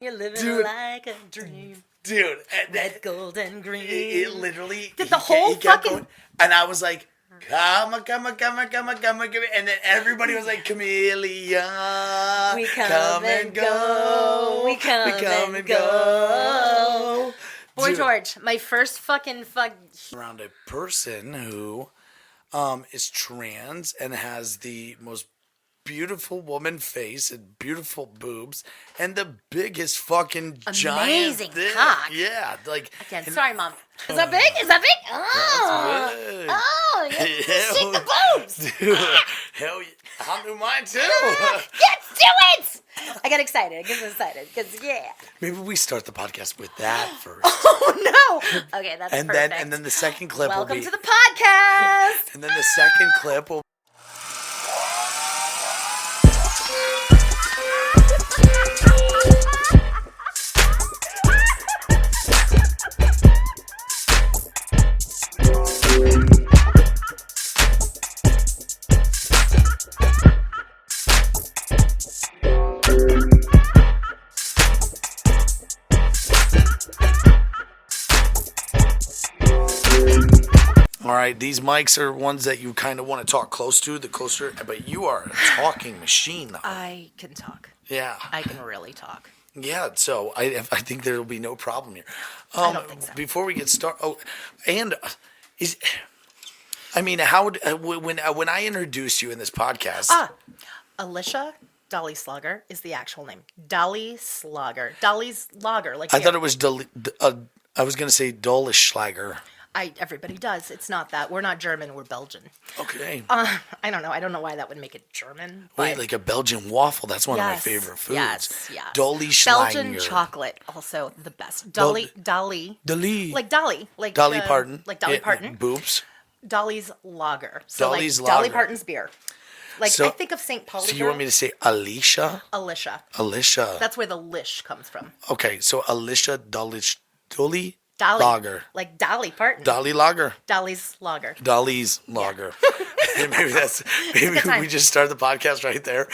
You're living like a dream. Dude. Red, gold, and green. It literally. Did the whole fucking... Going, and I was like, come on. And then everybody was like, chameleon. We come and go. We come and go. Boy, dude. George, my first fucking around a person who is trans and has the most beautiful woman face and beautiful boobs and the biggest fucking amazing giant cock. Yeah, like again. Sorry, Mom. Is that big? Is that big? Oh, yeah. Stick the boobs. Dude, hell yeah. I'll do mine too. Let's do it. I got excited. I get excited because Maybe we start the podcast with that first. Oh no. Okay, that's perfect. And then the second clip Welcome will be to the podcast. And then the second clip will. All right, these mics are ones that you kind of want to talk close to, the closer, but you are a talking machine, though. I can talk. Yeah. I can really talk. Yeah, so I think there will be no problem here. I don't think so. Before we get started, when I introduced you in this podcast. Lish Dollieslager is the actual name. Dollieslager. Dollieslager. Like I thought it was, I was going to say Dollieslager. Everybody does. It's not that. We're not German. We're Belgian. Okay. I don't know. I don't know why that would make it German. Wait, like a Belgian waffle. That's one of my favorite foods. Yes. Dollieslager. Belgian chocolate, also the best. Dolly. Like Dolly. Like Dolly Parton. Like Dolly Parton. Boobs. Dolly's Lager. So Dolly's like Dolly Lager. Parton's beer. Like I think of St. Pauli. So you want me to say Alicia? Alicia. That's where the Lish comes from. Okay, so Alicia Dolly Lager. Like Dolly Parton. Dolly Lager. Dolly's Lager. Dolly's Lager. Yeah. maybe we just start the podcast right there.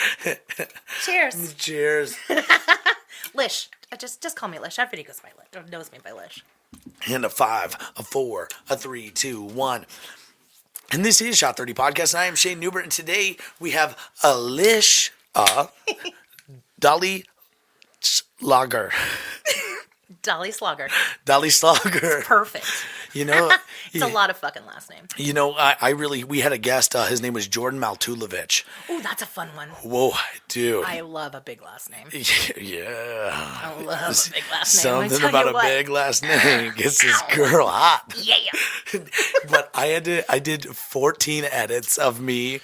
Cheers. Cheers. Lish. Just call me Lish. Everybody knows me by Lish. And a 5, a 4, a 3, 2, 1. And this is Shot 30 Podcast, and I am Shayne Neubert, and today we have a Lish Dollieslager. Dollieslager. Perfect. You know, it's a lot of fucking last name. You know, we had a guest. His name was Jordan Maltulovic. Oh, that's a fun one. Whoa, dude. I love a big last name. Yeah. I love a big last Something name. about a big last name gets this girl hot. Yeah. But I did 14 edits of me.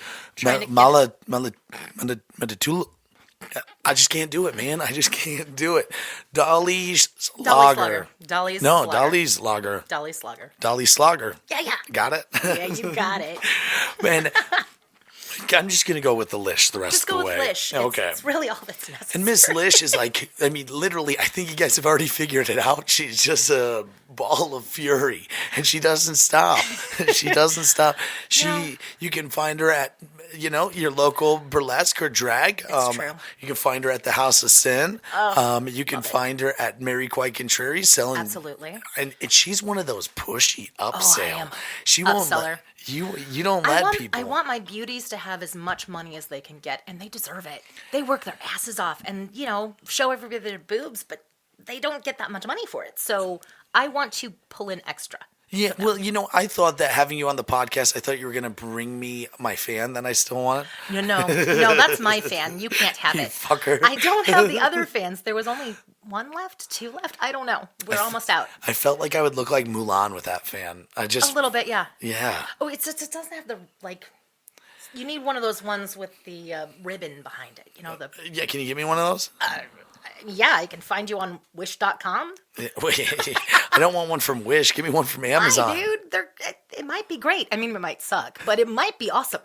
I just can't do it, man. I just can't do it. Dollieslager. Dollieslager. Dollieslager. Yeah. Got it? Yeah, you got it. Man, I'm just going to go with the Lish the rest of the way. Just go with Lish. Okay. It's really all that's necessary. And Miss Lish is like, I mean, literally, I think you guys have already figured it out. She's just a ball of fury, and she doesn't stop. She doesn't stop. You can find her at, your local burlesque or drag. It's true. You can find her at the House of Sin. You can find her at Mary Quite Contrary selling. Absolutely. And she's one of those pushy upsell. I am. She Upseller. You don't let people. I want my beauties to have as much money as they can get, and they deserve it. They work their asses off and, show everybody their boobs, but they don't get that much money for it. So I want to pull in extra. Yeah, well, I thought that having you on the podcast, I thought you were going to bring me my fan that I still want. No, that's my fan. You can't have it. Fucker. I don't have the other fans. There was only 1 left, 2 left. I don't know. We're almost out. I felt like I would look like Mulan with that fan. A little bit, yeah. Yeah. Oh, it doesn't have the, you need one of those ones with the ribbon behind it. Yeah, can you give me one of those? Yeah, I can find you on Wish.com. Wait, I don't want one from Wish. Give me one from Amazon. Hi, dude. It might be great. I mean, it might suck, but it might be awesome.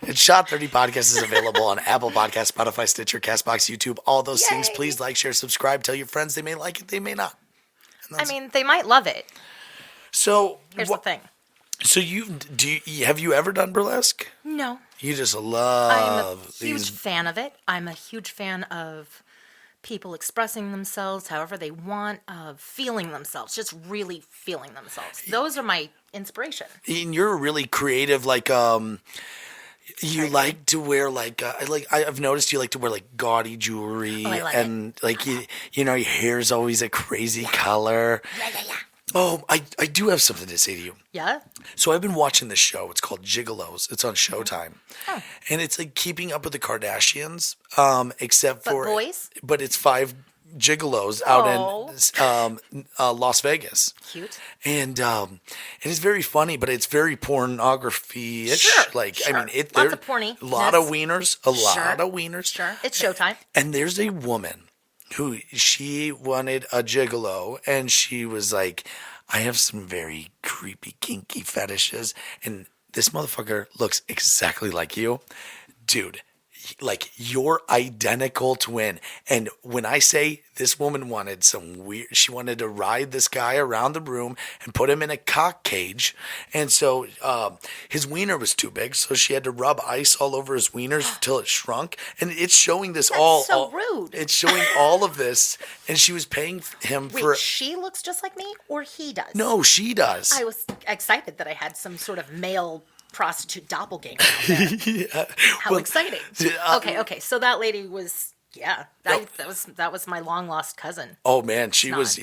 It's Shot 30 Podcast is available on Apple Podcasts, Spotify, Stitcher, CastBox, YouTube, all those things. Please like, share, subscribe. Tell your friends. They may like it. They may not. They might love it. So here's the thing. So have you ever done burlesque? No. You just love I'm a huge fan of it. I'm a huge fan of people expressing themselves however they want, feeling themselves, just really feeling themselves. Those are my inspiration. And you're really creative, like you like to wear I've noticed you like to wear like gaudy jewelry, I love and like you know your hair's always a crazy color. Yeah. Oh, I do have something to say to you. Yeah? So I've been watching this show. It's called Gigolos. It's on Showtime. Oh. And it's like keeping up with the Kardashians, except But for boys? But it's 5 gigolos out in Las Vegas. Cute. And it's very funny, but it's very pornography-ish. Sure, Like, sure. I mean, Lots of porny. A lot of wieners. A lot of wieners. Sure. It's Showtime. And there's a woman who she wanted a gigolo, and she was like, I have some very creepy, kinky fetishes, and this motherfucker looks exactly like you. Dude, like your identical twin. And when I say this woman wanted some weird, she wanted to ride this guy around the room and put him in a cock cage. And so his wiener was too big, so she had to rub ice all over his wieners till it shrunk. And it's showing this That's so rude. It's showing all of this, and she was paying him Wait, for. she looks just like me, or he does? No, she does. I was excited that I had some sort of male prostitute doppelganger out there. Yeah. How exciting! uh, Okay. So that lady was, that was my long lost cousin. Oh man, she was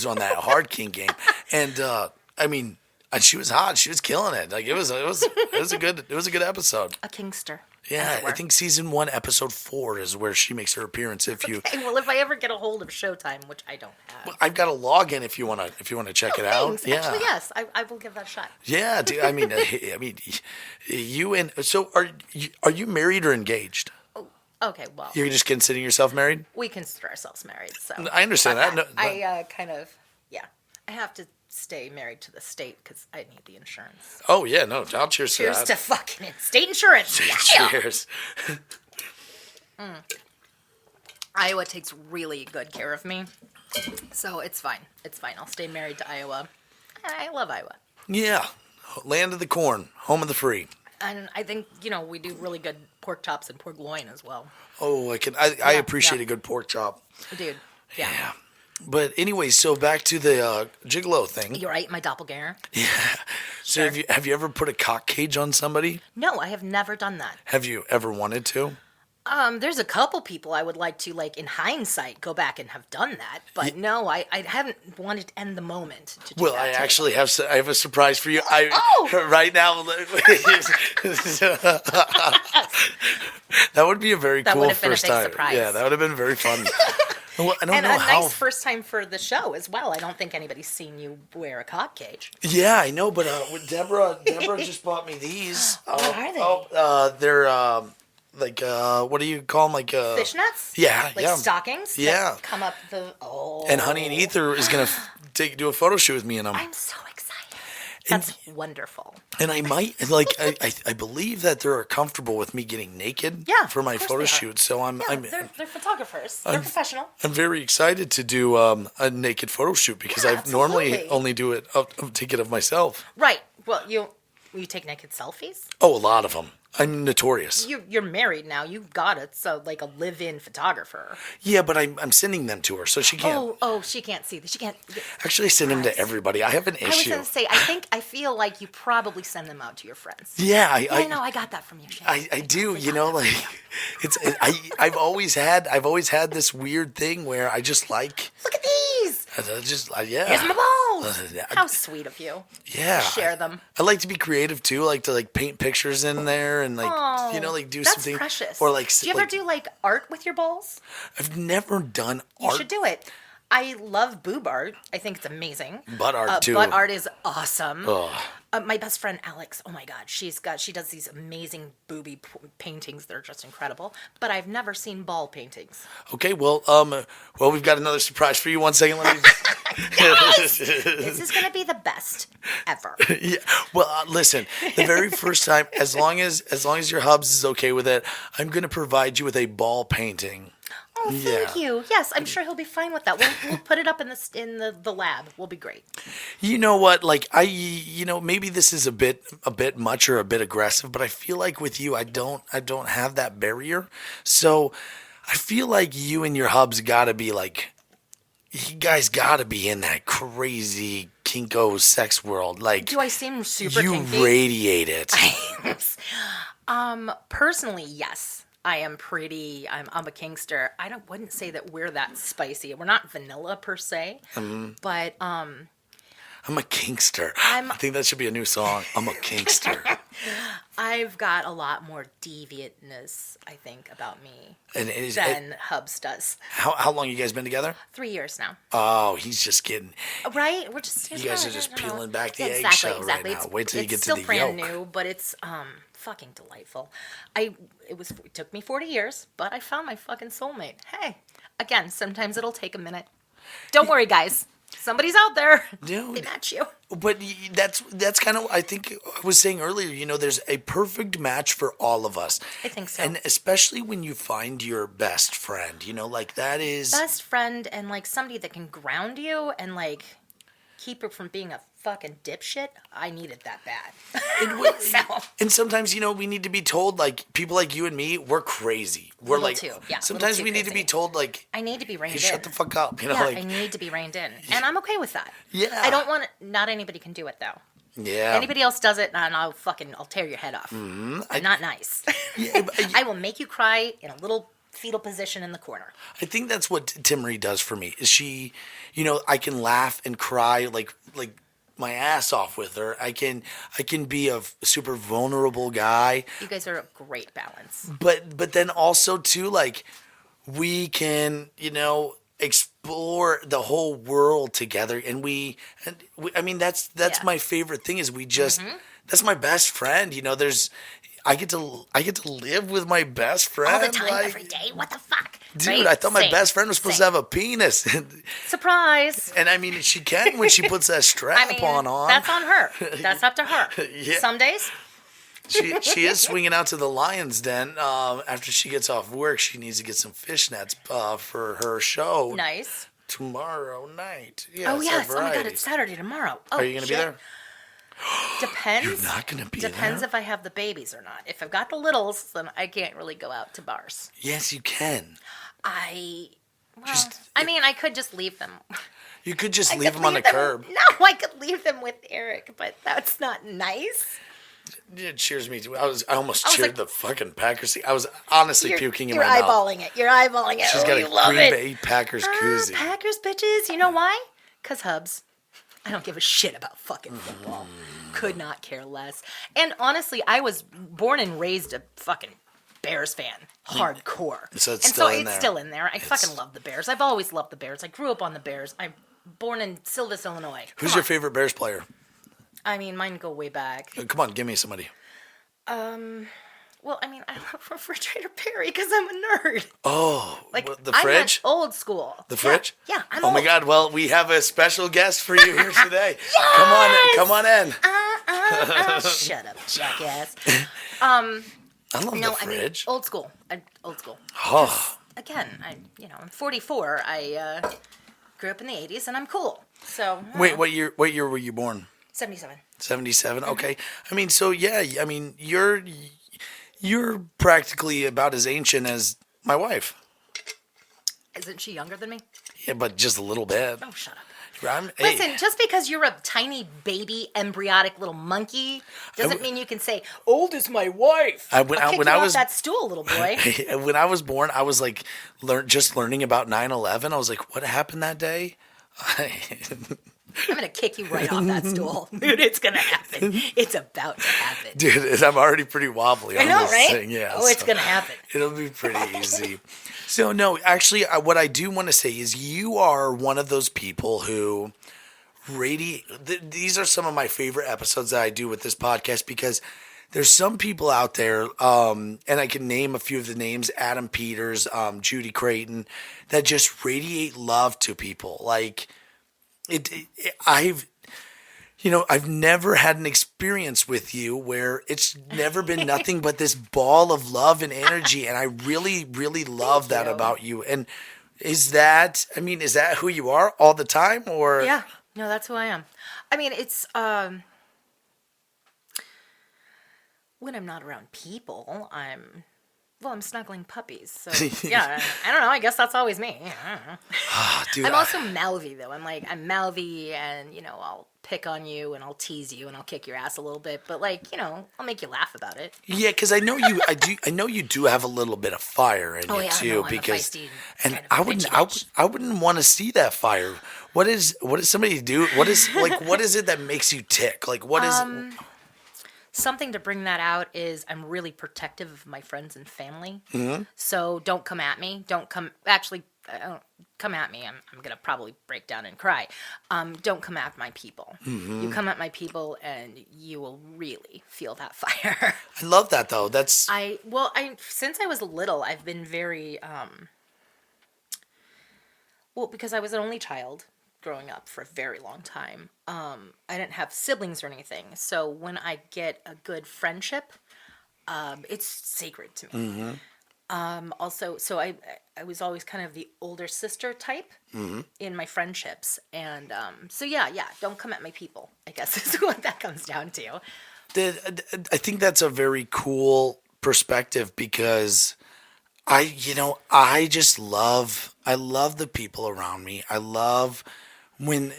on that hard king game, and I mean, and she was hot. She was killing it. Like it was a good episode. A kingster. Yeah, I think season 1, episode 4 is where she makes her appearance. If you, Okay, well, if I ever get a hold of Showtime, which I don't have. I've got a login if you wanna check it out. Thanks. Yeah, Actually, yes, I will give that a shot. yeah. Dude, I mean, you and so are you married or engaged? Okay, well, You're just considering yourself married? we consider ourselves married, so. I understand that. No, I I have to stay married to the state because I need the insurance. oh yeah, no. I'll cheers to Cheers that. to fucking state insurance. Yeah. Cheers. Iowa takes really good care of me, so it's fine. It's fine. I'll stay married to Iowa. I love Iowa. Yeah, land of the corn, home of the free. And I think, we do really good pork chops and pork loin as well. Oh, I appreciate a good pork chop. Dude, yeah. Yeah. But anyway, so back to the gigolo thing. You're right, my doppelganger. Yeah. So have you ever put a cock cage on somebody? No, I have never done that. Have you ever wanted to? There's a couple people I would like to, like, in hindsight, go back and have done that. But no, I haven't wanted to end the moment to do Well, that. I actually have a surprise for you. Right now. That would be a very That cool would have been a first big time. surprise. Yeah, that would have been very fun. Well, I don't And know a how. nice first time for the show as well. I don't think anybody's seen you wear a cock cage. Yeah, I know, but Deborah just bought me these. What are they? They're like what do you call them? Like Fishnets? Yeah, Like yeah. stockings? Yeah. That come up the... Oh. And Honey and Ether is gonna do a photo shoot with me in them. I'm so excited. That's wonderful. And I might I believe that they're comfortable with me getting naked for my photo shoot. So They're photographers. They're professional. I'm very excited to do a naked photo shoot because I normally absolutely. only do it take it of myself. Right. Well, you take naked selfies? Oh, a lot of them. I'm notorious. You're married now. You got it. So like a live-in photographer. Yeah, but I'm sending them to her, so she can't. Oh, she can't see. She can't. Actually, I send them to everybody. I have an I was issue. gonna say. I feel like you probably send them out to your friends. Yeah, I got that from you, Shayne. I do. I've always had this weird thing where I just like. Look at these. Yeah. Here's my balls. How sweet of you. Yeah. Share them. I like to be creative too. I like to paint pictures in there and do That's something. precious. Or do you ever do art with your balls? I've never done art. You should do it. I love boob art. I think it's amazing. Butt art too. Butt art is awesome. Ugh. My best friend Alex, oh my God, she does these amazing booby paintings that are just incredible. But I've never seen ball paintings. Okay, well, we've got another surprise for you. 1 second, let me. Yes! This is gonna be the best ever. Yeah. Well, listen. The very first time, as long as your hubs is okay with it, I'm going to provide you with a ball painting. Oh, thank you. Yes, I'm sure he'll be fine with that. We'll put it up in the lab. We'll be great. You know what? Maybe this is a bit much or a bit aggressive, but I feel like with you, I don't have that barrier. So I feel like you and your hubs gotta be like, you guys gotta be in that crazy kinko sex world. Like, Do I seem super you kinky? radiate it. Personally, yes. I'm a kinkster. Wouldn't say that we're that spicy. We're not vanilla per se, but I'm a kinkster. I think that should be a new song. I'm a kinkster. I've got a lot more deviantness, I think, about me than Hubs does. How long you guys been together? 3 years now. Oh, he's just getting. Right? We're just You guys are just peeling back the exactly, eggshell exactly. right now. Wait till you get to still the brand yolk. new, but it's fucking delightful. It took me 40 years, but I found my fucking soulmate. Hey, again, sometimes it'll take a minute. Don't worry, guys. Somebody's out there. Dude, They match you. But that's kind of, I think I was saying earlier, there's a perfect match for all of us. I think so. And especially when you find your best friend, like that is. Best friend and like somebody that can ground you and like keep her from being a fucking dipshit. I needed that bad. And sometimes, we need to be told, like, people like you and me, we're crazy. We're Little like, too, yeah, sometimes little we too need to be crazy. told, like, I need to be reined hey, in. shut the fuck up. Yeah, like, I need to be reined in. And I'm okay with that. Yeah. I don't want to, not anybody can do it though. Yeah. Anybody else does it and I'll tear your head off. I'm not nice. Yeah, but I will make you cry in a little fetal position in the corner. I think that's what Timmery does for me. Is she, I can laugh and cry like my ass off with her. I can be a super vulnerable guy. You guys are a great balance. But then also too, like, we can, explore the whole world together, and I mean that's Yeah. my favorite thing is we just that's my best friend. I get to live with my best friend All the time, like, every day. What the fuck? dude, Right? I thought my Same. best friend was supposed to have a penis. Surprise. And I mean, she can when she puts that strap on. That's on her. That's up to her. Yeah. Some days. She is swinging out to the Lion's Den after she gets off work. She needs to get some fishnets for her show Nice. tomorrow night. Oh, it's yes. a Oh, my God. variety. It's Saturday tomorrow. Oh, Are you going to be shit. there? Depends. You're not going to be Depends there? if I have the babies or not. If I've got the littles, then I can't really go out to bars. Yes, you can. I Just- mean, I could just leave them. You could just I leave could them on the curb. No, I could leave them with Eric, but that's not nice. It cheers me too. I almost I was cheered like- the fucking Packers team. I was honestly puking in You're my mouth. eyeballing it. You're eyeballing it. She's Oh, got you a love Green it. Bay Packers koozie. Packers bitches. You know why? 'Cause Hubs. I don't give a shit about fucking football. Could not care less. And honestly, I was born and raised a fucking Bears fan. Hardcore. So it's still in it's there. still in there. I fucking love the Bears. I've always loved the Bears. I grew up on the Bears. I'm born in Silvis, Illinois. Who's Come your on. favorite Bears player? I mean, mine go way back. Come on, give me somebody. Well, I mean, I love Refrigerator Perry because I'm a nerd. Oh, Like, what, the I'm fridge? old school. The fridge? Yeah, I'm Oh old. my God! Well, we have a special guest for you here today. Come on in. Shut up, jackass. I love No, the I mean, fridge. old school. Old school. Oh, Again, I'm 44. I grew up in the 80s, and I'm cool. So wait, what year were you born? 77. 77. Okay. I mean, so yeah. I mean, you're practically about as ancient as my wife. Isn't she younger than me? Yeah, but just a little bit. Oh, shut up. Hey, Listen, just because you're a tiny baby embryonic little monkey doesn't mean you can say, "Old as my wife." I'll kick you off that stool, little boy. when I was born, I was like just learning about 9/11. I was like, what happened that day? I'm gonna kick you right off that stool, dude. It's gonna happen. It's about to happen. Dude, I'm already pretty wobbly on I know, this right? thing. Yeah, Oh, it's so gonna happen. It'll be pretty easy. So, no, actually, what I do want to say is you are one of those people who these are some of my favorite episodes that I do with this podcast because there's some people out there, and I can name a few of the names, Adam Peters, Judy Creighton, that just radiate love to people. Like, I've never had an experience with you where it's never been nothing but this ball of love and energy. And I really, really love that about you. And is that who you are all the time or? Yeah, no, that's who I am. I mean, it's, when I'm not around people, I'm Well, I'm snuggling puppies, so yeah. I don't know. I guess that's always me. Dude, I'm also mouthy though. I'm mouthy, and I'll pick on you and I'll tease you and I'll kick your ass a little bit, but I'll make you laugh about it. yeah, because I know you. I know you do have a little bit of fire in you too. No, I'm because a feisty and kind of I wouldn't. bitch. I wouldn't want to see that fire. What does somebody do? What is what is it that makes you tick? Like what is? Something to bring that out is I'm really protective of my friends and family. Mm-hmm. So don't come at me. Don't come. Actually, don't come at me. I'm gonna probably break down and cry. Don't come at my people. Mm-hmm. You come at my people, and you will really feel that fire. I love that though. That's I since I was little, I've been very because I was an only child growing up for a very long time. I didn't have siblings or anything, so when I get a good friendship, it's sacred to me. Mm-hmm. Also, so I was always kind of the older sister type Mm-hmm. in my friendships, and so yeah, don't come at my people, I guess is what that comes down to. I think that's a very cool perspective because I just love the people around me. I love when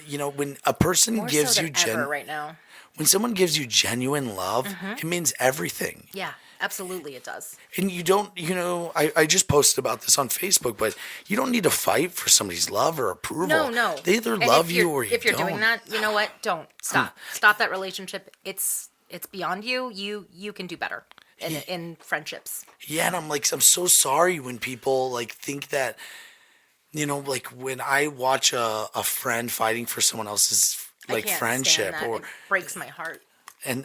a person More gives so you than ever right now. when someone gives you genuine love, it means everything. Yeah, absolutely, it does. And you don't, I just posted about this on Facebook, but you don't need to fight for somebody's love or approval. No. They either And love if you you're- or you if you're don't. doing that, you know what? Don't stop. Stop that relationship. It's beyond you. You can do better in friendships. Yeah, and I'm so sorry when people think that, when I watch a friend fighting for someone else's I can't friendship stand that. It breaks my heart.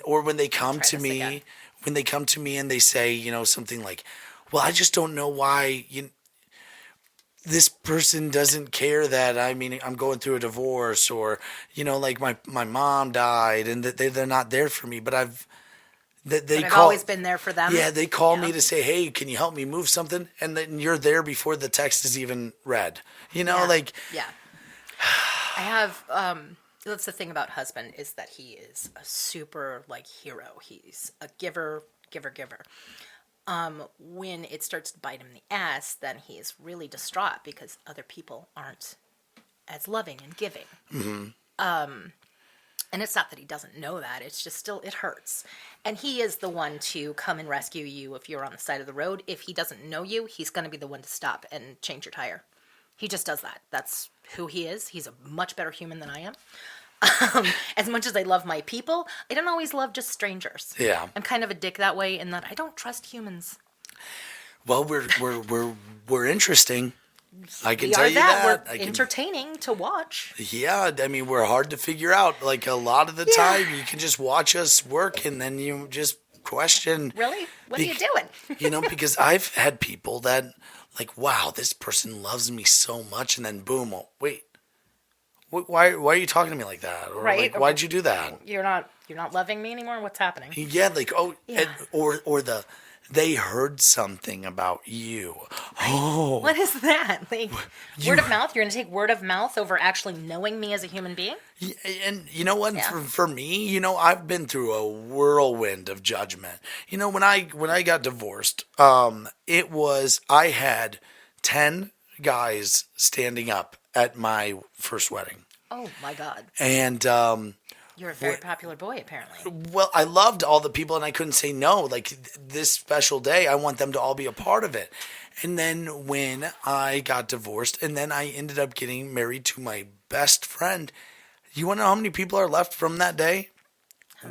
or when they come Try to this me again. and they say, something like, well, I just don't know why this person doesn't care that I'm going through a divorce or, my mom died and that they're not there for me, but I've always been there for them. Yeah, they call me to say, hey, can you help me move something? And then you're there before the text is even read. Yeah. I have that's the thing about husband is that he is a super hero. He's a giver. When it starts to bite him in the ass, then he's really distraught because other people aren't as loving and giving. Mm-hmm. And it's not that he doesn't know that. It's just still, it hurts. And he is the one to come and rescue you if you're on the side of the road. If he doesn't know you, he's going to be the one to stop and change your tire. He just does that. That's who he is. He's a much better human than I am. As much as I love my people, I don't always love just strangers. Yeah. I'm kind of a dick that way in that I don't trust humans. Well, we're interesting. I can We tell are you that. that. We're entertaining to watch. Yeah, we're hard to figure out. A lot of the time, you can just watch us work, and then you just question. Really? What are you doing? Because I've had people that, wow, this person loves me so much, and then boom, oh, wait, why are you talking to me like that? Or Right. Why'd you do that? You're not loving me anymore? What's happening? Yeah, Yeah. or they heard something about you. Oh. What is that? Word of mouth? You're going to take word of mouth over actually knowing me as a human being? And you know what? Yeah. For me, I've been through a whirlwind of judgment. When I got divorced, I had 10 guys standing up at my first wedding. Oh my God. And You're a very popular boy, apparently. well, I loved all the people and I couldn't say no. This special day, I want them to all be a part of it. And then when I got divorced and then I ended up getting married to my best friend, you want to know how many people are left from that day?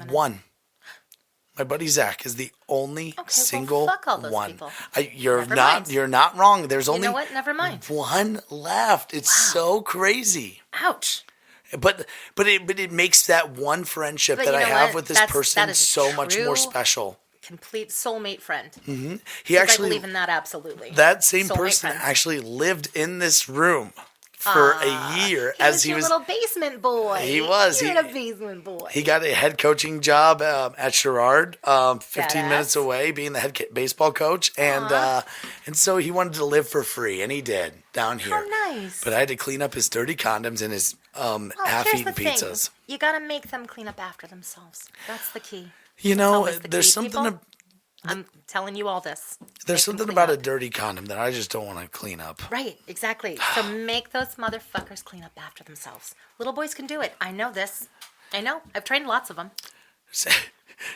One. My buddy Zach is the only single fuck all those one. people. You're Never mind. not wrong. There's You only know what? Never mind. one left. It's so crazy. Ouch. But it makes that one friendship But that you I know have what? with this That person is so much more true. special. Complete soulmate friend. He 'Cause actually I believe in that absolutely. that same Soulmate person friends. actually lived in this room for a year He was your little basement boy. He was. You're a basement boy. He got a head coaching job at Sherrard, 15 Badass. minutes away, being the head baseball coach, and so he wanted to live for free, and he did down here. How nice. But I had to clean up his dirty condoms and his Well, half-eaten here's the pizzas. thing. You got to make them clean up after themselves. That's the key. You know, always the there's key, something. people. I'm telling you all this. There's something about a dirty condom that I just don't want to clean up. Right, exactly. So make those motherfuckers clean up after themselves. Little boys can do it. I know this. I know. I've trained lots of them.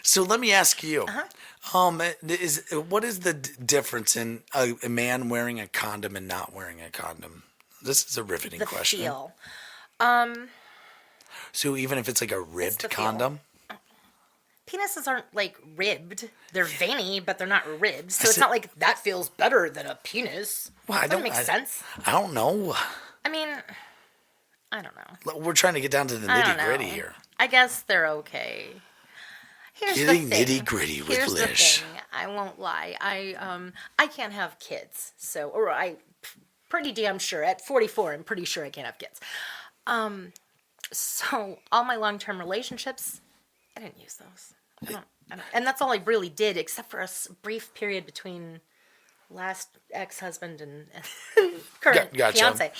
So let me ask you, what is the difference in a man wearing a condom and not wearing a condom? This is a riveting question. Feel. So even if it's like a ribbed the feel. condom? Penises aren't like ribbed. They're veiny, but they're not ribbed. So it's not like that feels better than a penis. Well, Does that make sense? I don't know. I mean, I don't know. We're trying to get down to the nitty gritty here. I guess they're okay. Here's Getting the thing. nitty gritty with Here's Lish. the thing. I won't lie. I can't have kids. So, or I pretty damn sure at 44, I'm pretty sure I can't have kids. So all my long-term relationships, I didn't use those. I don't, and that's all I really did, except for a brief period between last ex-husband and current fiance,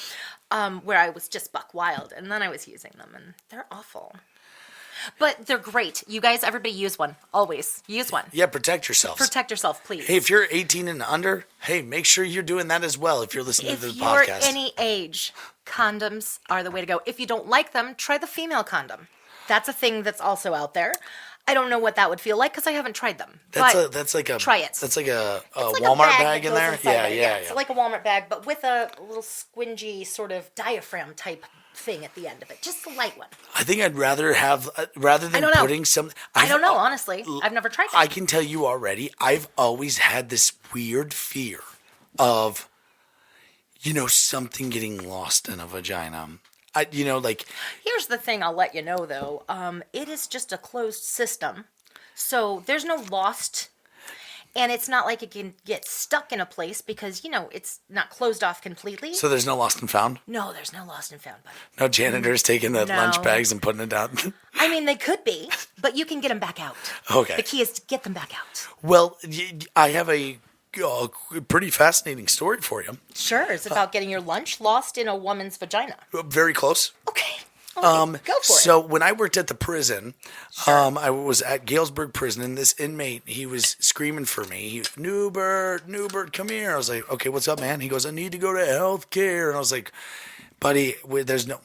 where I was just buck wild, and then I was using them, and they're awful. But they're great. You guys, everybody use one. Always. Use one. Yeah, protect yourselves. Protect yourself, please. Hey, if you're 18 and under, hey, make sure you're doing that as well if you're listening to the podcast. If you're any age, condoms are the way to go. If you don't like them, try the female condom. That's a thing that's also out there. I don't know what that would feel like because I haven't tried them. That's like a try it. That's like a It's like Walmart a bag in there. Yeah. It's like a Walmart bag, but with a little squingy sort of diaphragm type thing at the end of it. Just a light one. I think I'd rather have rather than putting some. I don't know, honestly. I've never tried it. I can tell you already. I've always had this weird fear of, something getting lost in a vagina. Here's the thing I'll let you know, though. It is just a closed system. So there's no lost. And it's not like it can get stuck in a place because, it's not closed off completely. So there's no lost and found? No, there's no lost and found, buddy. No janitors taking the lunch bags and putting it out? I mean, they could be, but you can get them back out. Okay. The key is to get them back out. Well, I have a pretty fascinating story for you. Sure. It's about getting your lunch lost in a woman's vagina. Very close. Okay. Go for it. So when I worked at the prison, I was at Galesburg Prison, and this inmate, he was screaming for me. Neubert, come here. I was like, okay, what's up, man? He goes, I need to go to healthcare. And I was like, buddy, there's no...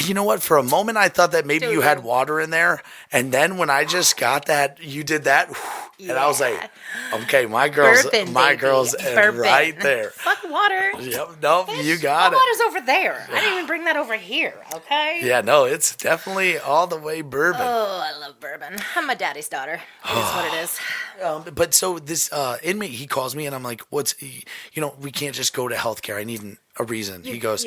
You know what? For a moment, I thought that maybe you had water in there. And then when I just got that, you did that. And I was like, okay, my girl's right there. Fuck water. Yep, nope, you got it. Water's over there. I didn't even bring that over here, okay? Yeah, no, it's definitely all the way bourbon. Oh, I love bourbon. I'm my daddy's daughter. It is what it is. But so this inmate, he calls me and I'm like, we can't just go to healthcare. I need a reason. He goes,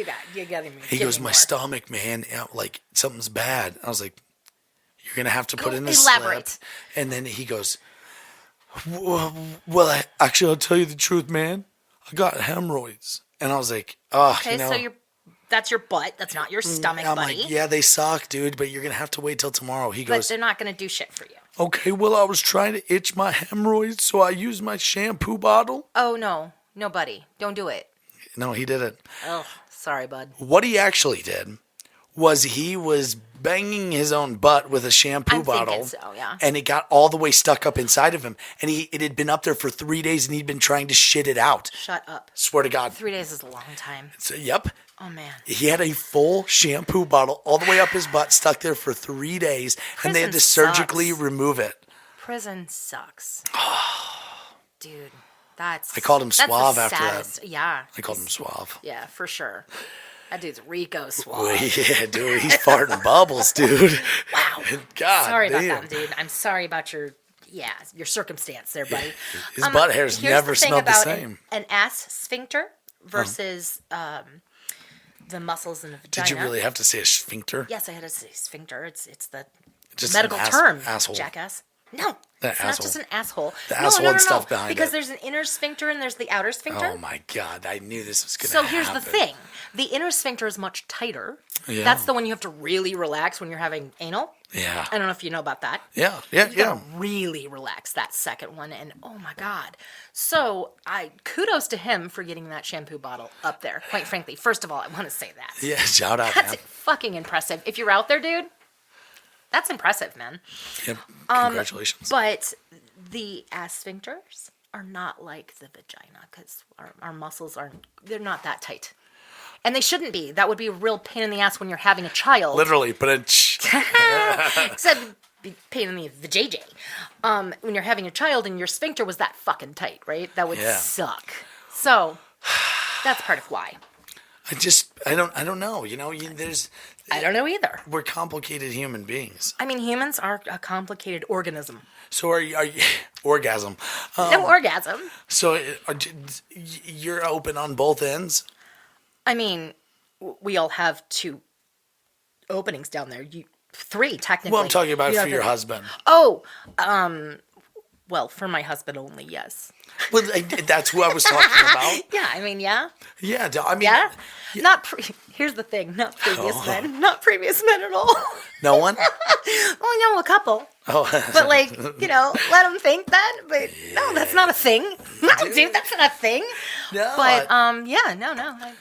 he goes, my stomach, man, like something's bad. I was like, you're going to have to put in a slip. And then he goes, well, actually, I'll tell you the truth, man. I got hemorrhoids. And I was like, okay, so that's your butt. That's not your stomach, I'm buddy. like, yeah, they suck, dude, but you're going to have to wait till tomorrow. He goes, but they're not going to do shit for you. Okay, well, I was trying to itch my hemorrhoids, so I used my shampoo bottle. Oh, no, buddy. Don't do it. No, he didn't. Oh, sorry, bud. What he actually did was he was banging his own butt with a shampoo bottle. So, yeah. And it got all the way stuck up inside of him. And it had been up there for 3 days, and he'd been trying to shit it out. Shut up. Swear to God. 3 days is a long time. Yep. Oh, man. He had a full shampoo bottle all the way up his butt, stuck there for 3 days, and they had to surgically remove it. Prison sucks. Dude, I called him Suave after that. Yeah. I called him Suave. Yeah, for sure. That dude's Rico Suave. Well, yeah, dude, he's farting bubbles, dude. Wow. God sorry damn. about that, dude. I'm sorry about your circumstance there, buddy. His butt hair's never smelled the same. An ass sphincter versus the muscles in the vagina. Did you really have to say a sphincter? Yes, I had to say sphincter. It's the just medical term, asshole. Jackass. No, it's not just an asshole. The asshole and stuff behind it. Because there's an inner sphincter and there's the outer sphincter. Oh my God, I knew this was going to happen. So here's the thing. The inner sphincter is much tighter. Yeah. That's the one you have to really relax when you're having anal. Yeah. I don't know if you know about that. Yeah. You gotta really relax that second one, and oh my God. So kudos to him for getting that shampoo bottle up there, quite frankly. First of all, I want to say that. Yeah, shout out, That's fucking impressive. If you're out there, dude, that's impressive, man. Yep. Congratulations. But the ass sphincters are not like the vagina because our muscles they're not that tight. And they shouldn't be. That would be a real pain in the ass when you're having a child. Literally, but Except be pain in the JJ. When you're having a child and your sphincter was that fucking tight, right? That would suck. So that's part of why. I don't know. You know, I don't know either. We're complicated human beings. I mean, humans are a complicated organism. So are you orgasm? No orgasm. So you're open on both ends? I mean, we all have 2 openings down there. 3, technically. Well, I'm talking about for your husband. Oh, well, for my husband only, yes. Well, that's who I was talking about. Yeah, I mean, yeah. Yeah, I mean... Yeah? Here's the thing, not previous men. Not previous men at all. No one? Well, I know a couple. Oh. But, like, let them think that. But, no, that's not a thing. No, dude, that's not a thing. No. But, yeah, no.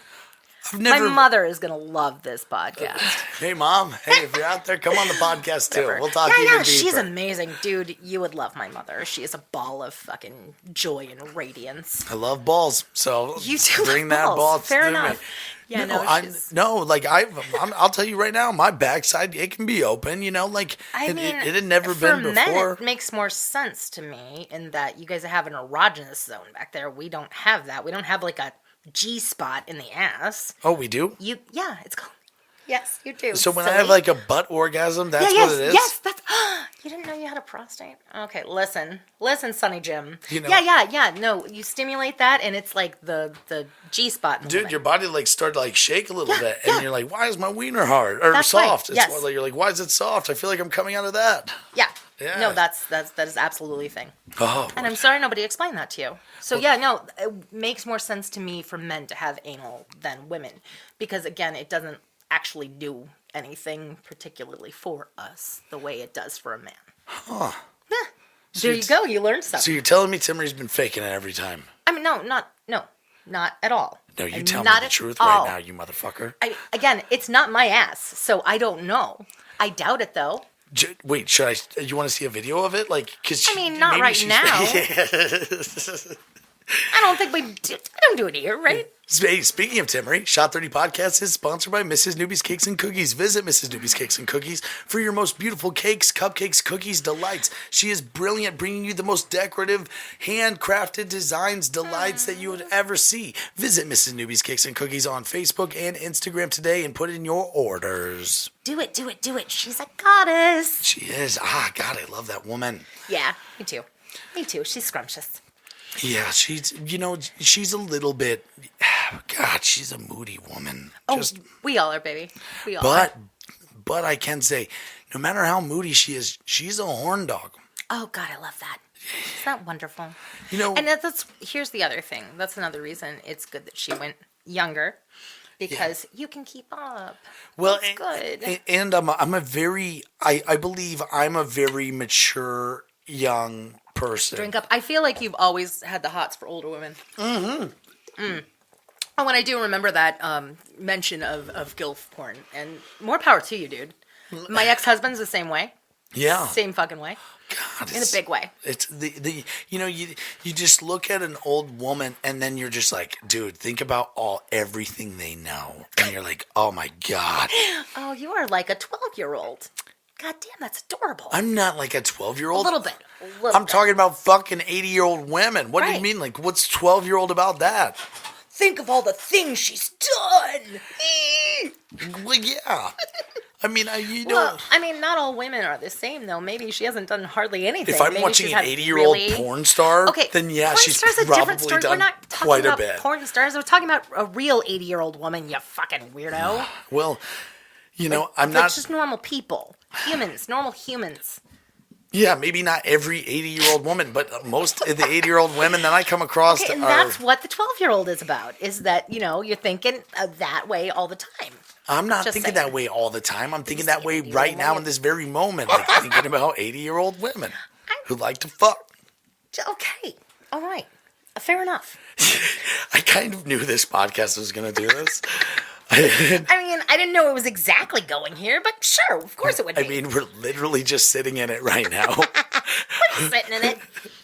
My mother is going to love this podcast. Hey, Mom. Hey, if you're out there, come on the podcast, too. We'll talk even deeper. She's amazing. Dude, you would love my mother. She is a ball of fucking joy and radiance. I love balls, so you do bring that ball Fair to enough. me. Yeah, I'll tell you right now, my backside, it can be open, it had never been before. For men, it makes more sense to me in that you guys have an erogenous zone back there. We don't have that. We don't have like a G-spot in the ass. Oh, we do? Yeah, it's called... Yes, you do. So when I have like a butt orgasm, that's what it is? Yes, that's... You didn't know you had a prostate? Okay, listen, Sonny Jim. Yeah. No, you stimulate that and it's like the G-spot. Dude, your body started to shake a little bit. And you're like, why is my wiener hard? Or that's soft? Right. Yes. You're like, why is it soft? I feel like I'm coming out of that. Yeah. No, that is absolutely a thing. Oh. And I'm sorry nobody explained that to you. So it makes more sense to me for men to have anal than women. Because again, it doesn't actually do anything particularly for us the way it does for a man. Huh. Yeah. So there you go. You learned something. So you're telling me Timmery's been faking it every time? I mean, no, not at all. No, you tell me the truth right now, you motherfucker. Again, it's not my ass, so I don't know. I doubt it, though. Wait, you want to see a video of it? Not right now. I don't think I don't do it here, right? Hey, speaking of Timmery, Shot 30 Podcast is sponsored by Mrs. Newbie's Cakes and Cookies. Visit Mrs. Newbie's Cakes and Cookies for your most beautiful cakes, cupcakes, cookies, delights. She is brilliant, bringing you the most decorative, handcrafted designs, delights that you would ever see. Visit Mrs. Newbie's Cakes and Cookies on Facebook and Instagram today and put in your orders. Do it. She's a goddess. She is. God, I love that woman. Yeah, me too. She's scrumptious. Yeah, she's a little bit, God, she's a moody woman. Oh, we all are, baby. We all are. But I can say, no matter how moody she is, she's a horn dog. Oh, God, I love that. Isn't that wonderful? And here's the other thing. That's another reason it's good that she went younger. Because you can keep up. Well, it's good. And I believe I'm a very mature young person. Drink up. I feel like you've always had the hots for older women. Mm-hmm. Oh, and I do remember that mention of GILF porn. And more power to you, dude. My ex-husband's the same way. Yeah. Same fucking way. God, in a big way. It's you just look at an old woman and then you're just like, dude, think about everything they know. And you're like, oh my God. Oh, you are like a 12-year-old. God damn, that's adorable. I'm not like a 12-year-old. A little bit. I'm talking about fucking 80-year-old women. What do you mean? Like, what's 12-year-old about that? Think of all the things she's done. Well, yeah. I mean, not all women are the same, though. Maybe she hasn't done hardly anything. If I'm watching an 80-year-old porn star, then yeah, she's probably done quite a bit. Porn stars. We're talking about a real 80-year-old woman, you fucking weirdo. Well, I'm not... It's just normal people. Humans. Normal humans. Yeah, maybe not every 80-year-old woman, but most of the 80-year-old women that I come across and that's what the 12-year-old is about, is that, you're thinking that way all the time. I'm not thinking that way all the time. I'm thinking that way right now in this very moment. Like thinking about 80-year-old women who like to fuck. Okay. All right. Fair enough. I kind of knew this podcast was going to do this. I didn't know it was exactly going here, but sure, of course it would be. I mean, we're literally just sitting in it right now. We're Sitting in it.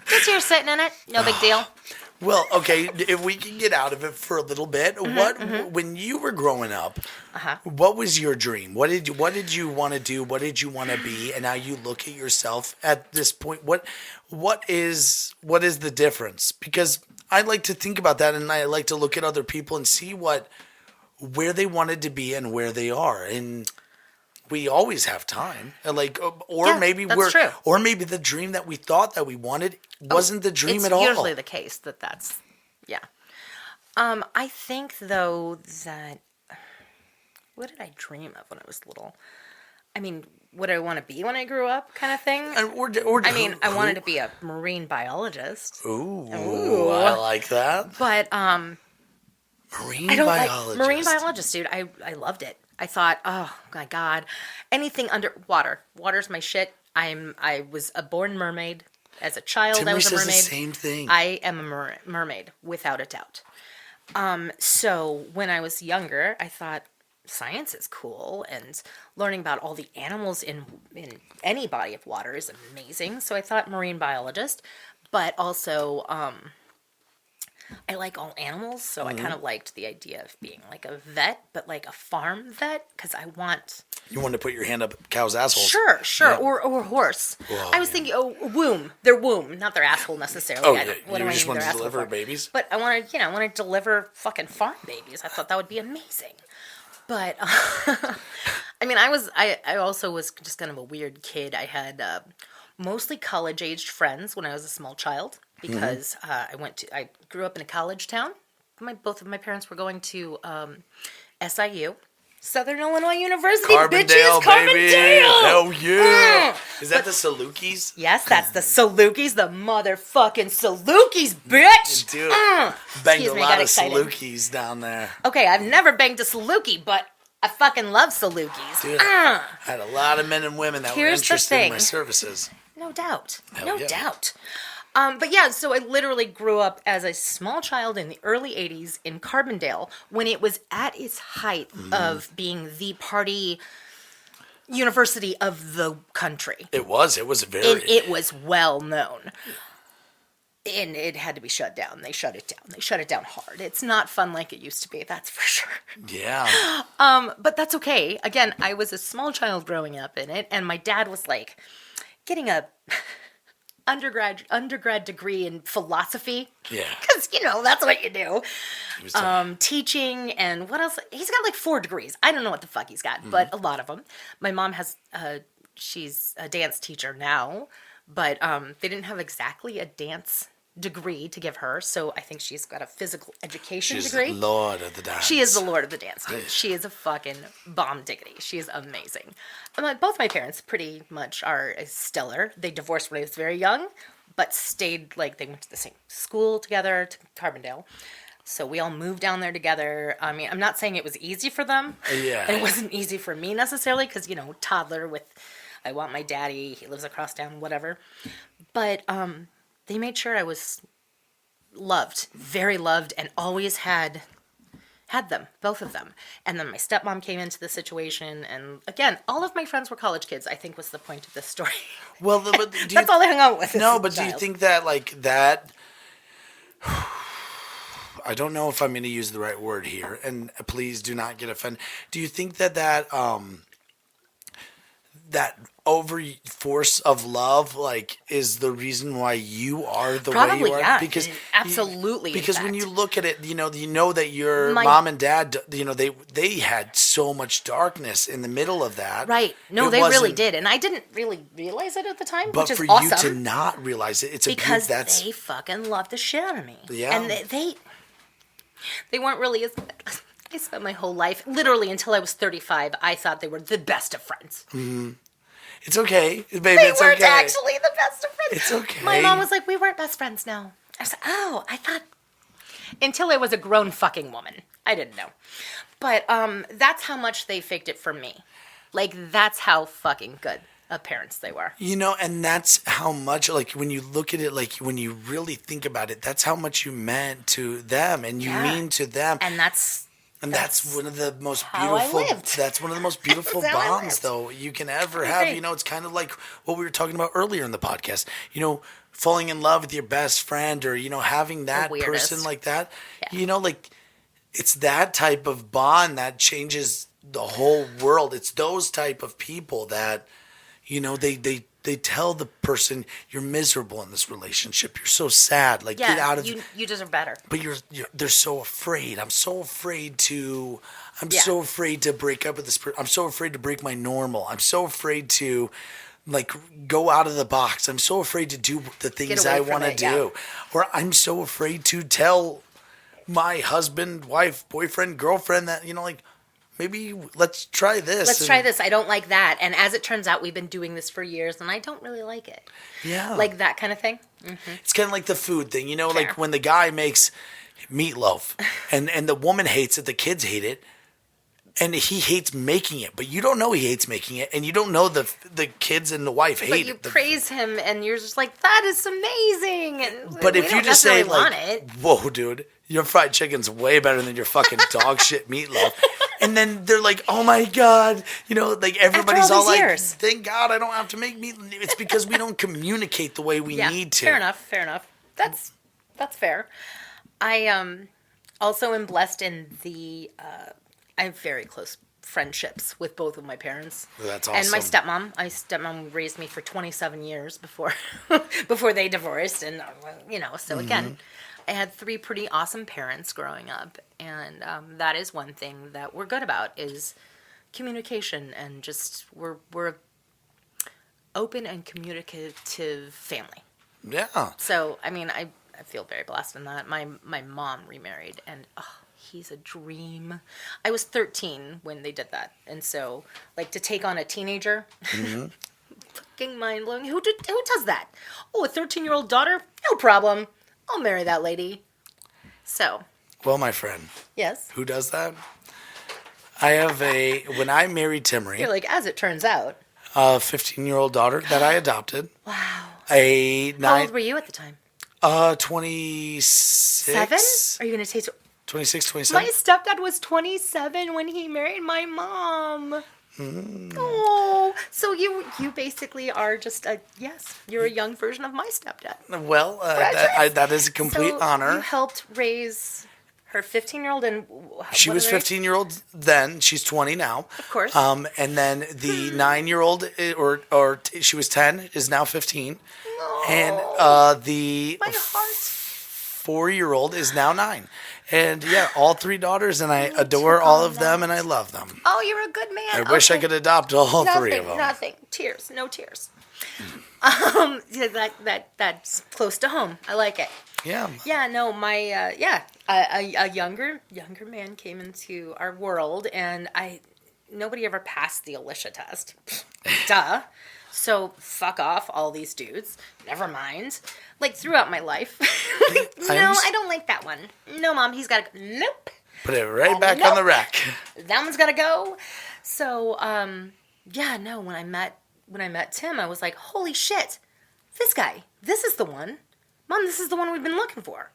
Just here sitting in it. No big deal. Well, okay, if we can get out of it for a little bit, when you were growing up, what was your dream? What did you want to do? What did you want to be? And now you look at yourself at this point. What is the difference? Because I like to think about that, and I like to look at other people and see where they wanted to be and where they are. And we always have time, maybe true. or maybe the dream that we thought that we wanted wasn't the dream at all. It's usually the case that's. I think though that what did I dream of when I was little? I mean, what do I want to be when I grew up, kind of thing. I wanted to be a marine biologist. Ooh, I like that. But marine biologist. Marine biologist, dude. I loved it. I thought, oh my God, anything underwater. Water's my shit. I was a born mermaid. As a child, I was a mermaid. The same thing. I am a mermaid, without a doubt. So when I was younger, I thought science is cool, and learning about all the animals in any body of water is amazing. So I thought marine biologist, but also I like all animals, so I kind of liked the idea of being like a vet, but like a farm vet, because You want to put your hand up cow's asshole. Sure. Yeah. Or horse. Whoa, I was thinking, womb. Their womb, not their asshole necessarily. Oh, what do I just need want their to asshole deliver for? babies? But I wanted to deliver fucking farm babies. I thought that would be amazing. But, I mean, I also was just kind of a weird kid. I had mostly college-aged friends when I was a small child, because I grew up in a college town. Both of my parents were going to SIU, Southern Illinois University, Carbondale, bitches, baby. Carbondale. Hell yeah! Is that the Salukis? Yes, that's the Salukis, the motherfucking Salukis, bitch. Dude, banged Excuse a me, lot got of excited. Salukis down there. Okay, I've never banged a Saluki, but I fucking love Salukis. Dude, I had a lot of men and women that were Here's the interested in thing. my services. No doubt. Hell No yeah. doubt. But yeah, so I literally grew up as a small child in the early 80s in Carbondale, when it was at its height of being the party university of the country. It was very... It was well known. And it had to be shut down. They shut it down. They shut it down hard. It's not fun like it used to be, that's for sure. Yeah. But that's okay. Again, I was a small child growing up in it, and my dad was like getting a undergrad degree in philosophy. Yeah. Because, that's what you do. He was Teaching, and what else? He's got like 4 degrees. I don't know what the fuck he's got, but a lot of them. My mom has, she's a dance teacher now, but they didn't have exactly a dance degree to give her, so I think she's got a physical education degree. She's Lord of the Dance. She is the Lord of the Dance, dude. She is a fucking bomb diggity. She is amazing. Both my parents pretty much are stellar. They divorced when I was very young, but stayed, they went to the same school together, to Carbondale. So we all moved down there together. I mean, I'm not saying it was easy for them. Yeah. And it wasn't easy for me necessarily, because, toddler with, I want my daddy, he lives across town, whatever. But, they made sure I was loved, very loved, and always had them, both of them. And then my stepmom came into the situation, and again, all of my friends were college kids, I think was the point of this story. Well, but that's all I hung out with. No, but do you think that, that... I don't know if I'm going to use the right word here, and please do not get offended. Do you think that over force of love, is the reason why you are the way you are? Yeah. Because Absolutely. Because when you look at it, you know that your mom and dad, they had so much darkness in the middle of that. Right. No, they really did, and I didn't really realize it at the time. But which is for awesome, you to not realize it, it's because that's they fucking loved the shit out of me. Yeah. And they weren't really as. I spent my whole life, literally until I was 35, I thought they were the best of friends. Mm-hmm. It's okay, baby. They it's weren't okay. actually the best of friends. It's okay. My mom was like, we weren't best friends now. I was like, oh, I thought... Until I was a grown fucking woman. I didn't know. But that's how much they faked it from me. That's how fucking good of parents they were. And that's how much, when you look at it, when you really think about it, that's how much you meant to them, and you mean to them. And that's And that's one of the most how I beautiful. lived. That's one of the most beautiful That's how I bonds, lived. though, you can ever I have. agree. You know, it's kind of like what we were talking about earlier in the podcast. You know, falling in love with your best friend, or having that weirdest. person like that. Yeah. You know, like it's that type of bond that changes the whole world. It's those type of people that, they tell the person, you're miserable in this relationship. You're so sad. Like, get out of you deserve better. But they're so afraid. I'm so afraid to break up with this person. I'm so afraid to break my normal. I'm so afraid to like go out of the box. I'm so afraid to do the things I want to do. Or I'm so afraid to tell my husband, wife, boyfriend, girlfriend that, like, maybe let's try this. Let's try this. I don't like that. And as it turns out, we've been doing this for years, and I don't really like it. Yeah. Like that kind of thing. Mm-hmm. It's kind of like the food thing, like when the guy makes meatloaf and the woman hates it, the kids hate it, and he hates making it, but you don't know he hates making it, and you don't know the kids and the wife hate it. But you praise him, and you're just like, that is amazing. And But if you just say, want like, it. whoa, dude, your fried chicken's way better than your fucking dog shit meatloaf. And then they're like, oh my God, like everybody's all like, years. thank God I don't have to make meat. It's because we don't communicate the way we need to. Fair enough. That's fair. I also am blessed in I have very close friendships with both of my parents. That's awesome. And my stepmom. My stepmom raised me for 27 years before they divorced. And, so again, I had 3 pretty awesome parents growing up. And that is one thing that we're good about is communication. And just we're open and communicative family. Yeah. So, I mean, I feel very blessed in that. My mom remarried, and he's a dream. I was 13 when they did that, and so like to take on a teenager, fucking mind blowing. Who does that? Oh, a 13-year-old daughter? No problem. I'll marry that lady. So. Well, my friend. Yes. Who does that? I have when I married Timmery. You're like, as it turns out. A 15-year-old daughter that I adopted. Wow. How old were you at the time? 26. 7? Are you going to taste? 26, 27. My stepdad was 27 when he married my mom. Oh, so you basically are just you're a young version of my stepdad. Well, that is a complete honor. You helped raise her 15-year-old, and she was 15-year-old then. She's 20 now. Of course. And then the 9-year-old, or she was 10, is now 15, and the my heart. 4-year-old is now 9. And yeah, all 3 daughters, and I adore all of them, and I love them. Oh, you're a good man. I wish I could adopt all 3 of them. Nothing. Tears. No tears. That's close to home. I like it. Yeah. Yeah. No. My a younger man came into our world, and nobody ever passed the Alicia test. Duh. So fuck off, all these dudes. Never mind. Like throughout my life. No, I don't like that one. No, Mom, he's got to. Nope. Put it right back on the rack. That one's got to go. So, no. When I met Tim, I was like, holy shit, this guy. This is the one, Mom. This is the one we've been looking for.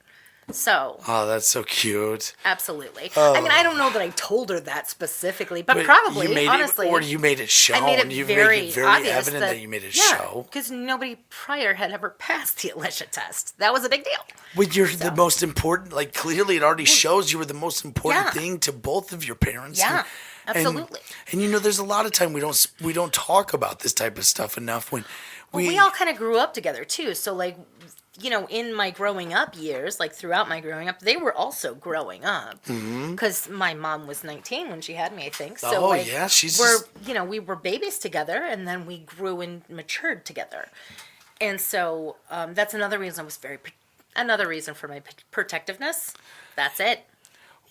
So. Oh, that's so cute. Absolutely. I mean, I don't know that I told her that specifically, but probably, honestly. You made it shown. I made it you very made it very obvious evident that you made it show. Because nobody prior had ever passed the Alicia test. That was a big deal. Well, you're the most important. Like, clearly, it already shows you were the most important thing to both of your parents. Yeah, absolutely. And there's a lot of time we don't talk about this type of stuff enough. When we all kind of grew up together too. So like, in my growing up years, like throughout my growing up, they were also growing up. Because my mom was 19 when she had me, I think. So we were babies together, and then we grew and matured together. And so that's another reason another reason for my protectiveness. That's it.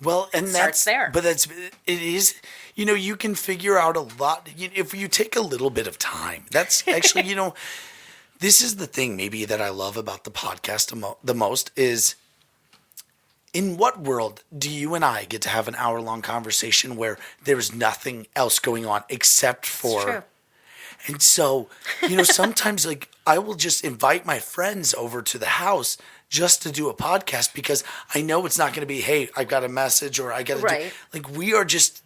Well, and starts there. But it is, you can figure out a lot if you take a little bit of time. That's actually, this is the thing maybe that I love about the podcast the most is, in what world do you and I get to have an hour-long conversation where there's nothing else going on except for... It's true. And so, sometimes like I will just invite my friends over to the house just to do a podcast because I know it's not going to be, hey, I've got a message or I got to Right. do. Like we are just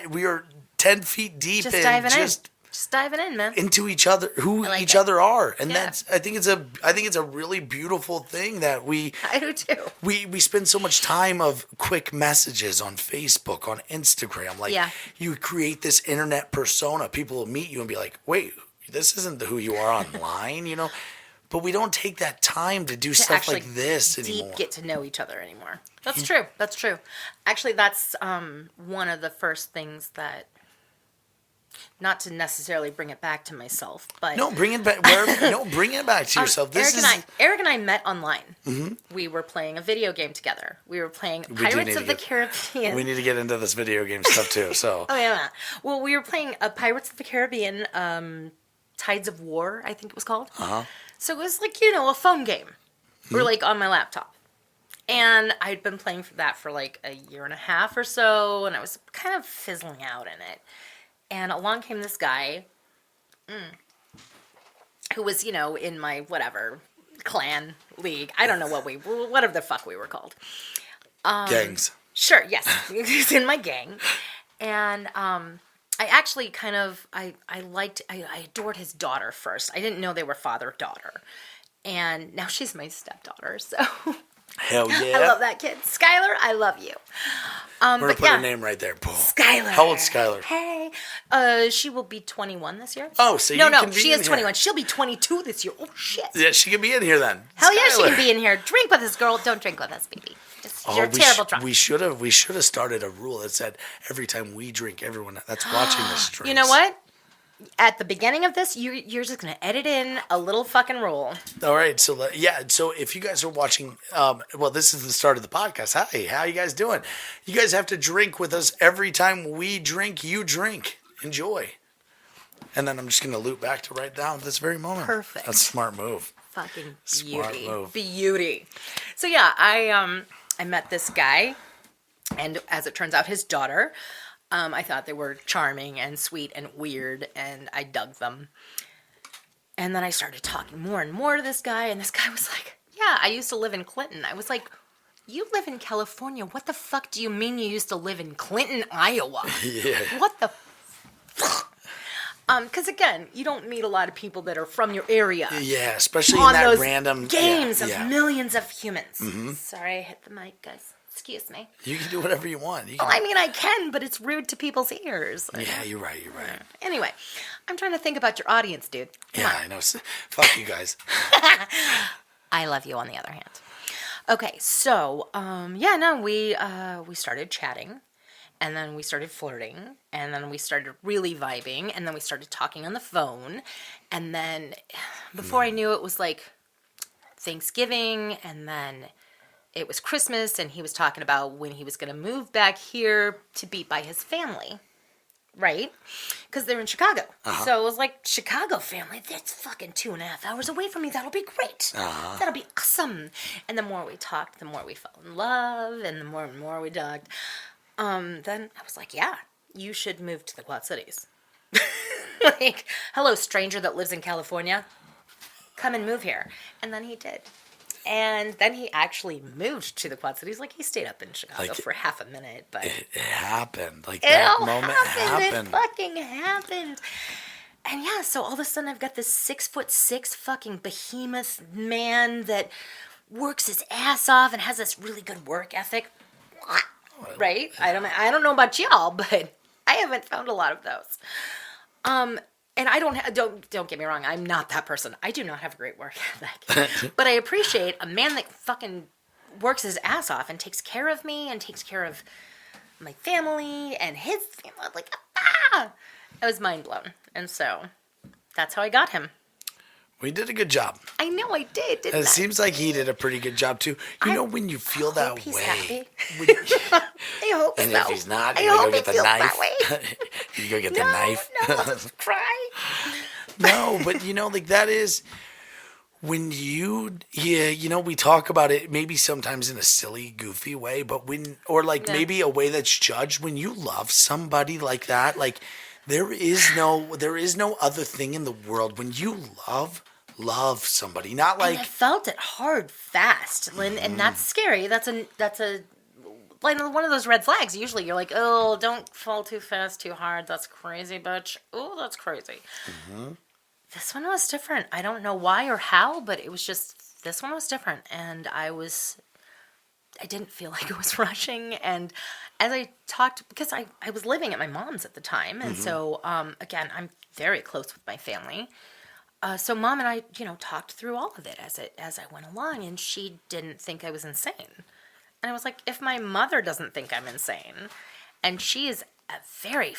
we are 10 feet deep Just and diving just diving in, man. into each other, who like each it. other are, and Yeah. I think it's a really beautiful thing that we I do too. we spend so much time of quick messages on Facebook, on Instagram. Like Yeah. you create this internet persona. People will meet you and be like, wait, this isn't who you are online, you know? But we don't take that time to do To stuff actually like this anymore. Deep get to know each other anymore. That's true. That's true. Actually, that's one of the first things that, not to necessarily bring it back to myself, but No, bring it back. Bring it back to yourself. Eric and I met online. Mm-hmm. We were playing a video game together. We were playing Pirates of the Caribbean. We need to get into this video game stuff too. So Oh yeah. Well, we were playing Pirates of the Caribbean, Tides of War, I think it was called. So it was like, a phone game. We're like on my laptop. And I'd been playing that for like a year and a half or so, and I was kind of fizzling out in it. And along came this guy who was, in my whatever clan league. I don't know whatever the fuck we were called. gangs. Sure, yes. He's in my gang. And I actually I adored his daughter first. I didn't know they were father-daughter. And now she's my stepdaughter, so Hell yeah. I love that kid. Skylar, I love you. We're going to put her name right there. Boom. Skylar. How old's Skylar? Hey. She will be 21 this year. Oh, so No, you can be she in is here. 21. She'll be 22 this year. Oh, shit. Yeah, she can be in here then. Hell yeah, she Skylar. can be in here. Drink with us, girl. Don't drink with us, baby. You're a terrible drunk. We should have started a rule that said every time we drink, everyone that's watching this drinks. You know what? At the beginning of this, you're just going to edit in a little fucking rule. All right, so if you guys are watching, this is the start of the podcast. Hi, how you guys doing? You guys have to drink with us every time we drink. You drink, enjoy, and then I'm just gonna loop back to right now at this very moment. Perfect. That's a smart move. Fucking Smart beauty. move. Beauty. So yeah, I met this guy, and as it turns out, his daughter. I thought they were charming and sweet and weird, and I dug them. And then I started talking more and more to this guy, and this guy was like, yeah, I used to live in Clinton. I was like, you live in California? What the fuck do you mean you used to live in Clinton, Iowa? Yeah. What the fuck? Because again, you don't meet a lot of people that are from your area. Yeah, especially On in that those random games yeah, of yeah. millions of humans. Sorry, I hit the mic, guys. Excuse me. You can do whatever you want. You can, Well, I mean, I can, but it's rude to people's ears. yeah, you're right. Anyway, I'm trying to think about your audience, dude. Come Yeah, on. I know. Fuck you guys. I love you on the other hand. Okay, so, we started chatting, and then we started flirting, and then we started really vibing, and then we started talking on the phone, and then before I knew it was like Thanksgiving, and then it was Christmas, and he was talking about when he was going to move back here to be by his family, right? Because they're in Chicago. So it was like, Chicago family, that's fucking 2.5 hours away from me. That'll be great. That'll be awesome. And the more we talked, the more we fell in love, and the more and more we talked. Then I was like, yeah, you should move to the Quad Cities. Like, hello, stranger that lives in California. Come and move here. And then he did. And then he actually moved to the Quad Cities. Like, he stayed up in Chicago for half a minute, but It happened. Like it that all moment happened. happened. It fucking happened. And yeah, so all of a sudden I've got this 6'6" fucking behemoth man that works his ass off and has this really good work ethic. Right? I don't know about y'all, but I haven't found a lot of those. And I don't get me wrong, I'm not that person. I do not have a great work ethic. But I appreciate a man that fucking works his ass off and takes care of me and takes care of my family and his family. Like, I was mind blown. And so that's how I got him. We did a good job. I know I did, didn't And it I? seems like he did a pretty good job too. You know when you feel that hope he's way. happy. when- I hope and so. if he's not, I you go hope get he the feels knife. that way. You go get the No, knife. no, I'll just cry. No, but like that is when we talk about it maybe sometimes in a silly, goofy way, but maybe a way that's judged. When you love somebody like that, like there is no other thing in the world. When you love love somebody. Not And like, I felt it hard, fast, and that's scary. That's a like one of those red flags. Usually, you're like, oh, don't fall too fast, too hard. That's crazy, bitch. Oh, that's crazy. This one was different. I don't know why or how, but it was just this one was different, and I didn't feel like it was rushing. And as I talked, because I was living at my mom's at the time, and so again, I'm very close with my family. So Mom and I, talked through all of it as I went along, and she didn't think I was insane. And I was like, if my mother doesn't think I'm insane, and she is a very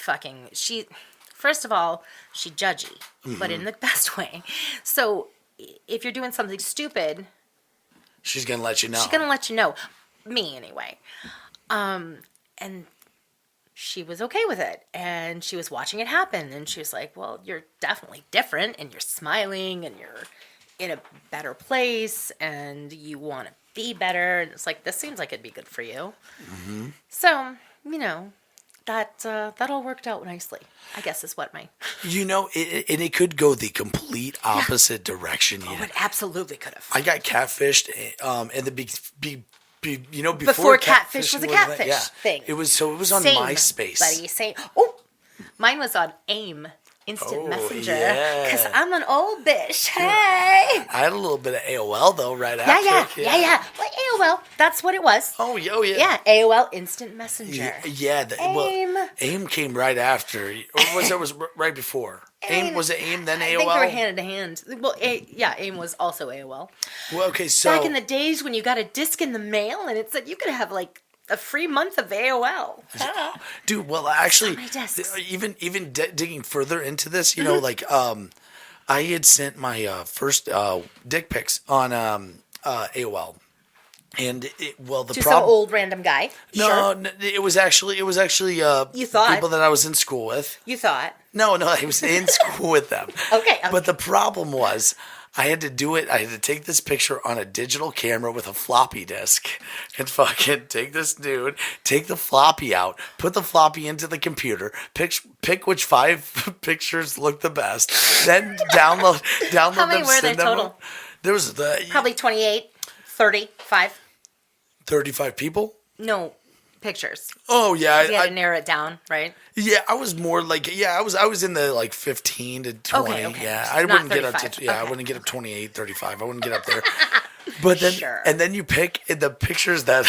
first of all, she's judgy, but in the best way. So if you're doing something stupid, she's going to let you know. She's going to let you know. Me, anyway. And she was okay with it, and she was watching it happen, and she was like, well, you're definitely different, and you're smiling, and you're in a better place, and you want to be better, and it's like, this seems like it'd be good for you. So, that all worked out nicely, I guess is what my... it could go the complete opposite direction. Oh, it absolutely could have. I got catfished, and before catfish was a catfish thing. It was on MySpace. Buddy, same. Oh, mine was on AIM, Instant Messenger. Because I'm an old bitch. Hey. I had a little bit of AOL though, right after. Yeah. Well, AOL, that's what it was. Oh yeah. Yeah, AOL Instant Messenger. AIM came right after, or was right before? AIM, was it AIM then AOL? I think they were hand in hand. Well, AIM was also AOL. Well, okay, so back in the days when you got a disc in the mail and it said you could have like a free month of AOL. Dude, well, actually, even digging further into this, I had sent my first dick pics on AOL. And to some old random guy. No, it was actually you thought people that I was in school with. You thought? No, I was in school with them. Okay. But the problem was, I had to do it. I had to take this picture on a digital camera with a floppy disk, and fucking take this dude, take the floppy out, put the floppy into the computer, pick which 5 pictures look the best, then download. How many were there total? There was probably 28, 35. 35 people? No, pictures. Oh yeah, you had to narrow it down, right? Yeah, I was more like I was in the like 15 to 20. Okay. Yeah, I wouldn't get up to I wouldn't get up 28, 35. I wouldn't get up there. But then and then you pick the pictures that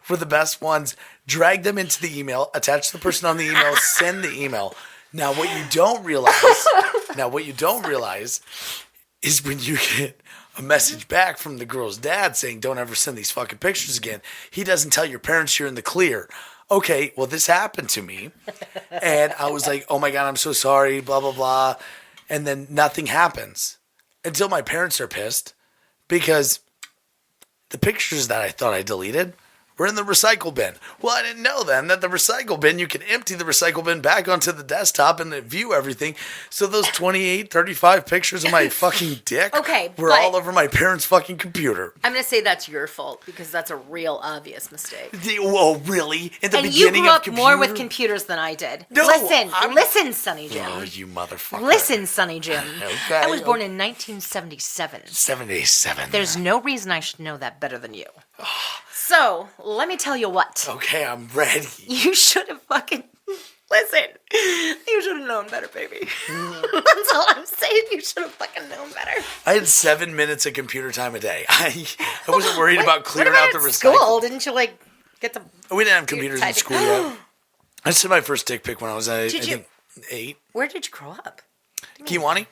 were the best ones, drag them into the email, attach the person on the email, send the email. Now what you don't realize is when you get a message back from the girl's dad saying, don't ever send these fucking pictures again. He doesn't tell your parents you're in the clear. Okay, well, this happened to me. And I was like, oh my God, I'm so sorry, blah, blah, blah. And then nothing happens until my parents are pissed because the pictures that I thought I deleted were in the recycle bin. Well, I didn't know then that the recycle bin, you can empty the recycle bin back onto the desktop and view everything. So those 28, 35 pictures of my fucking dick were all over my parents' fucking computer. I'm going to say that's your fault because that's a real obvious mistake. Whoa, really? In the beginning you grew up more with computers than I did. No, listen, Sonny Jim. Oh, you motherfucker. Listen, Sonny Jim. Okay. I was born in 1977. 77. There's no reason I should know that better than you. So, let me tell you what. Okay, I'm ready. You should have fucking... Listen. You should have known better, baby. That's all I'm saying. You should have fucking known better. I had 7 minutes of computer time a day. I wasn't worried about clearing out the recycle. School? Didn't you, get the... We didn't have computers in school yet. I sent my first dick pic when I was, I think, 8. Where did you grow up? Kiwani.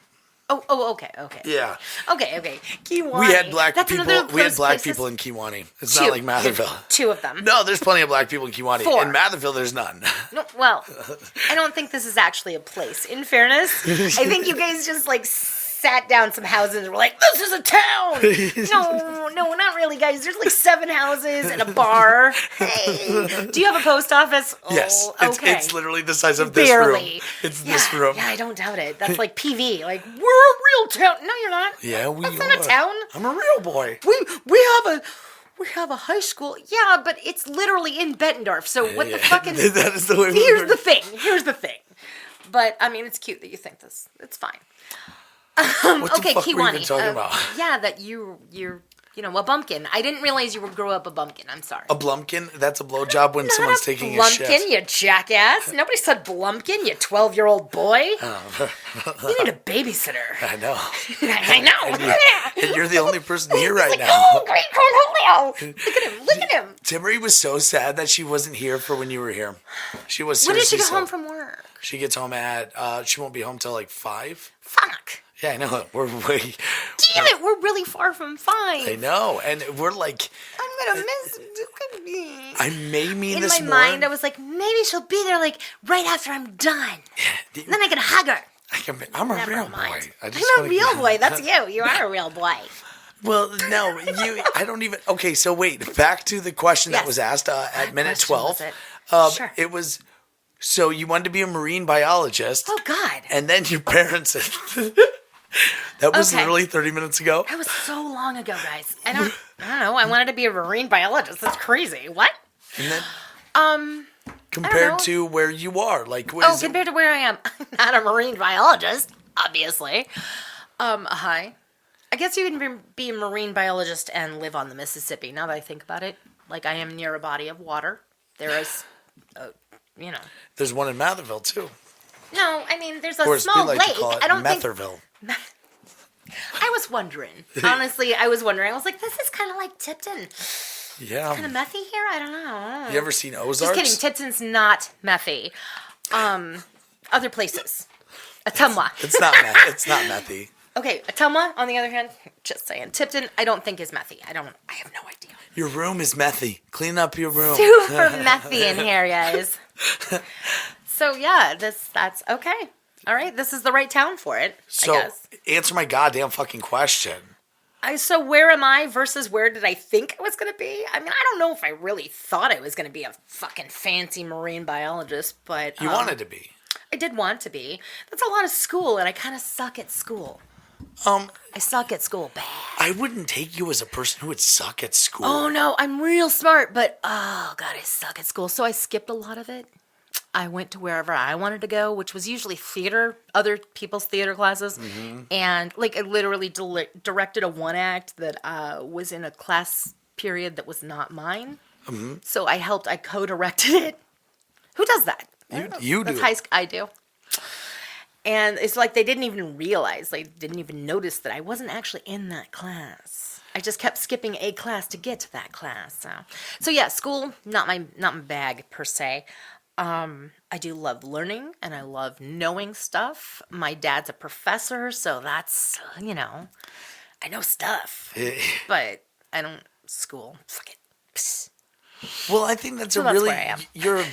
Oh, okay. Yeah. Okay. Kiwani. We had black people. We had black people in Kiwani. It's not like Matherville. 2 of them. No, there's plenty of black people in Kiwani. 4. In Matherville, there's none. No, well, I don't think this is actually a place. In fairness, I think you guys just sat down some houses and were like, "This is a town." No, not really, guys. There's 7 houses and a bar. Hey, do you have a post office? Yes. Okay. It's literally the size of this room. It's this room. Yeah, I don't doubt it. That's like PV. We're a real town. No, you're not. Yeah, we are. That's not a town. I'm a real boy. We have a high school. Yeah, but it's literally in Bettendorf. So what the fucking... That is the way Here's the thing. But, I mean, it's cute that you think this. It's fine. What Okay, the fuck were you even Kiwani. talking about? Yeah, that you're a bumpkin. I didn't realize you would grow up a bumpkin. I'm sorry. A blumpkin? That's a blowjob when someone's taking a Blumpkin, shit. you jackass. Nobody said Blumpkin, you 12-year-old boy. You need a babysitter. I know. I know. And you're the only person here right Like, now. oh, great Cornholio. Look at him. Timmery was so sad that she wasn't here for when you were here. She was When did seriously she get so- home from work? She gets home at, she won't be home till like 5. Fuck. Yeah, I know. We're way, Damn it, we're really far from 5. I know. And we're like, I'm gonna miss me. I may mean In this my more. mind, I was like, maybe she'll be there like right after I'm done. Then I can hug her. I'm a Never real mind. boy. I'm a real boy. That's you. You are a real boy. Well, no, I don't even. Okay, so wait. Back to the question that Yes. was asked at minute question 12. was it? Sure. It was. So you wanted to be a marine biologist. Oh God. And then your parents. That was Okay. literally 30 minutes ago. That was so long ago, guys. I don't know. I wanted to be a marine biologist. That's crazy. What? And then know. compared to where you are, like what is it? Compared to where I am, I'm not a marine biologist, obviously. Hi. I guess you can be a marine biologist and live on the Mississippi. Now that I think about it, like I am near a body of water. There is, There's one in Matherville too. No, I mean there's a Or as we small like lake. to call it, I don't think. Matherville. I was wondering. Honestly, I was wondering. I was like, this is kind of like Tipton. Yeah. Kind of methy here. I don't know. You ever seen Ozarks? Just kidding. Tipton's not methy. Other places. Atumwa. It's not methy. Okay, Atumwa, on the other hand, just saying. Tipton, I don't think is methy. I have no idea. Your room is methy. Clean up your room. Super methy in here, guys. So yeah, that's okay. All right, this is the right town for it, So I guess. answer my goddamn fucking question. So where am I versus where did I think I was going to be? I mean, I don't know if I really thought I was going to be a fucking fancy marine biologist, but... You wanted to be. I did want to be. That's a lot of school, and I kind of suck at school. I suck at school bad. I wouldn't take you as a person who would suck at school. Oh, no, I'm real smart, but, oh, God, I suck at school. So I skipped a lot of it. I went to wherever I wanted to go, which was usually theater, other people's theater classes. Mm-hmm. And, like, I literally directed a one act that was in a class period that was not mine. Mm-hmm. So I co-directed it. Who does that? You do. That's I do. And it's like they didn't even realize, they didn't even notice that I wasn't actually in that class. I just kept skipping a class to get to that class. So yeah, school, not my bag per se. I do love learning and I love knowing stuff. My dad's a professor, so that's, I know stuff. But I don't school. Fuck it. Psst. Well, I think that's that's where I am. you're a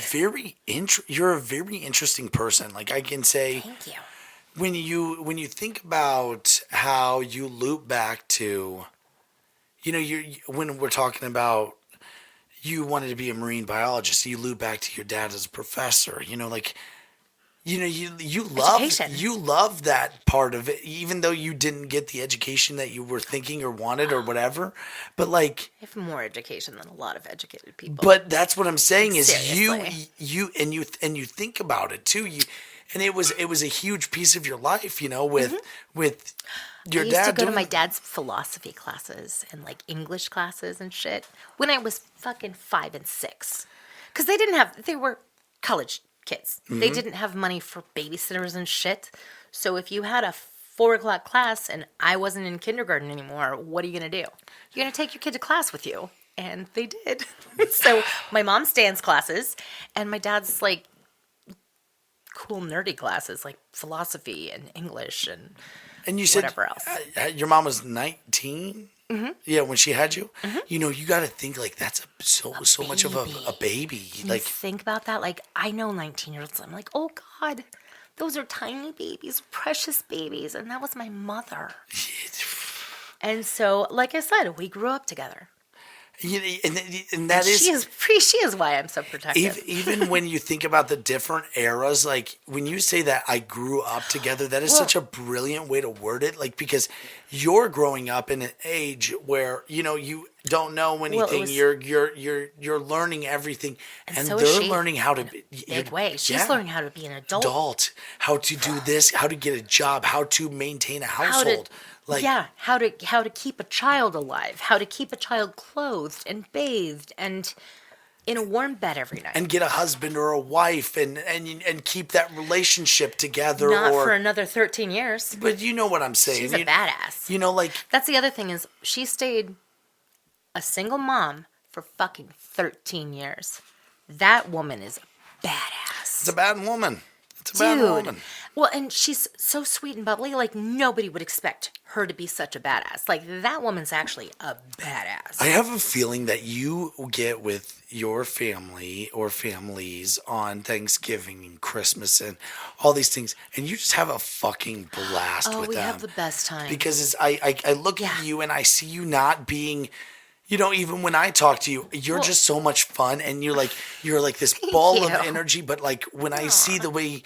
very interesting person. Like I can say, Thank you. when you think about how you loop back to, when we're talking about you wanted to be a marine biologist, you loop back to your dad as a professor. You love that part of it, even though you didn't get the education that you were thinking or wanted or whatever. But like, I have more education than a lot of educated people. but that's what I'm saying is Seriously. you think about it too. And it was a huge piece of your life, with your I used dad to go doing to my dad's philosophy classes and like English classes and shit when I was fucking 5 and 6. Because they were college kids. Mm-hmm. They didn't have money for babysitters and shit. So if you had a 4 o'clock class and I wasn't in kindergarten anymore, what are you going to do? You're going to take your kid to class with you. And they did. So my mom stands classes and my dad's like cool nerdy classes like philosophy and English and you said whatever else. Your mom was 19. Mm-hmm. Yeah, when she had you, Mm-hmm. you got to think like that's so much of a baby. Can Like you think about that? Like I know 19-year-olds. I'm like, oh God, those are tiny babies, precious babies, and that was my mother. And so, like I said, we grew up together. and that is She is why I'm so protective. even when you think about the different eras, like when you say that I grew up together, that is such a brilliant way to word it. Like because you're growing up in an age where you don't know anything. was- You're learning everything, and so is they're she, learning how to big way. She's learning how to be an adult. how to do this, how to get a job, how to maintain a household. How to keep a child alive, how to keep a child clothed and bathed and in a warm bed every night. And get a husband or a wife and keep that relationship together. Not for another 13 years. But you know what I'm saying. She's a badass. You know, like... That's the other thing is she stayed a single mom for fucking 13 years. That woman is a badass. It's a bad woman. It's a bad woman. Well, and she's so sweet and bubbly. Like, nobody would expect her to be such a badass. Like, that woman's actually a badass. I have a feeling that you get with your family or families on Thanksgiving and Christmas and all these things, and you just have a fucking blast with them. Oh, we have the best time. Because I look at you and I see you not being... You know, even when I talk to you, you're just so much fun, and you're like this ball of energy. But like when I see the way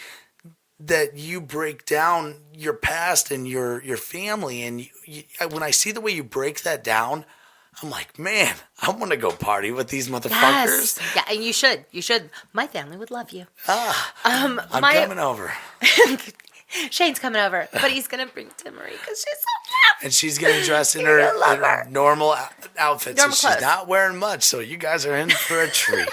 that you break down your past and your family, and when I see the way you break that down, I'm like, man, I want to go party with these motherfuckers. Yes. Yeah, and you should. You should. My family would love you. I'm coming over. Shane's coming over, but he's gonna bring Timmery because she's so cute. And she's gonna dress in her normal outfit, Normal so clothes. she's not wearing much. So you guys are in for a treat.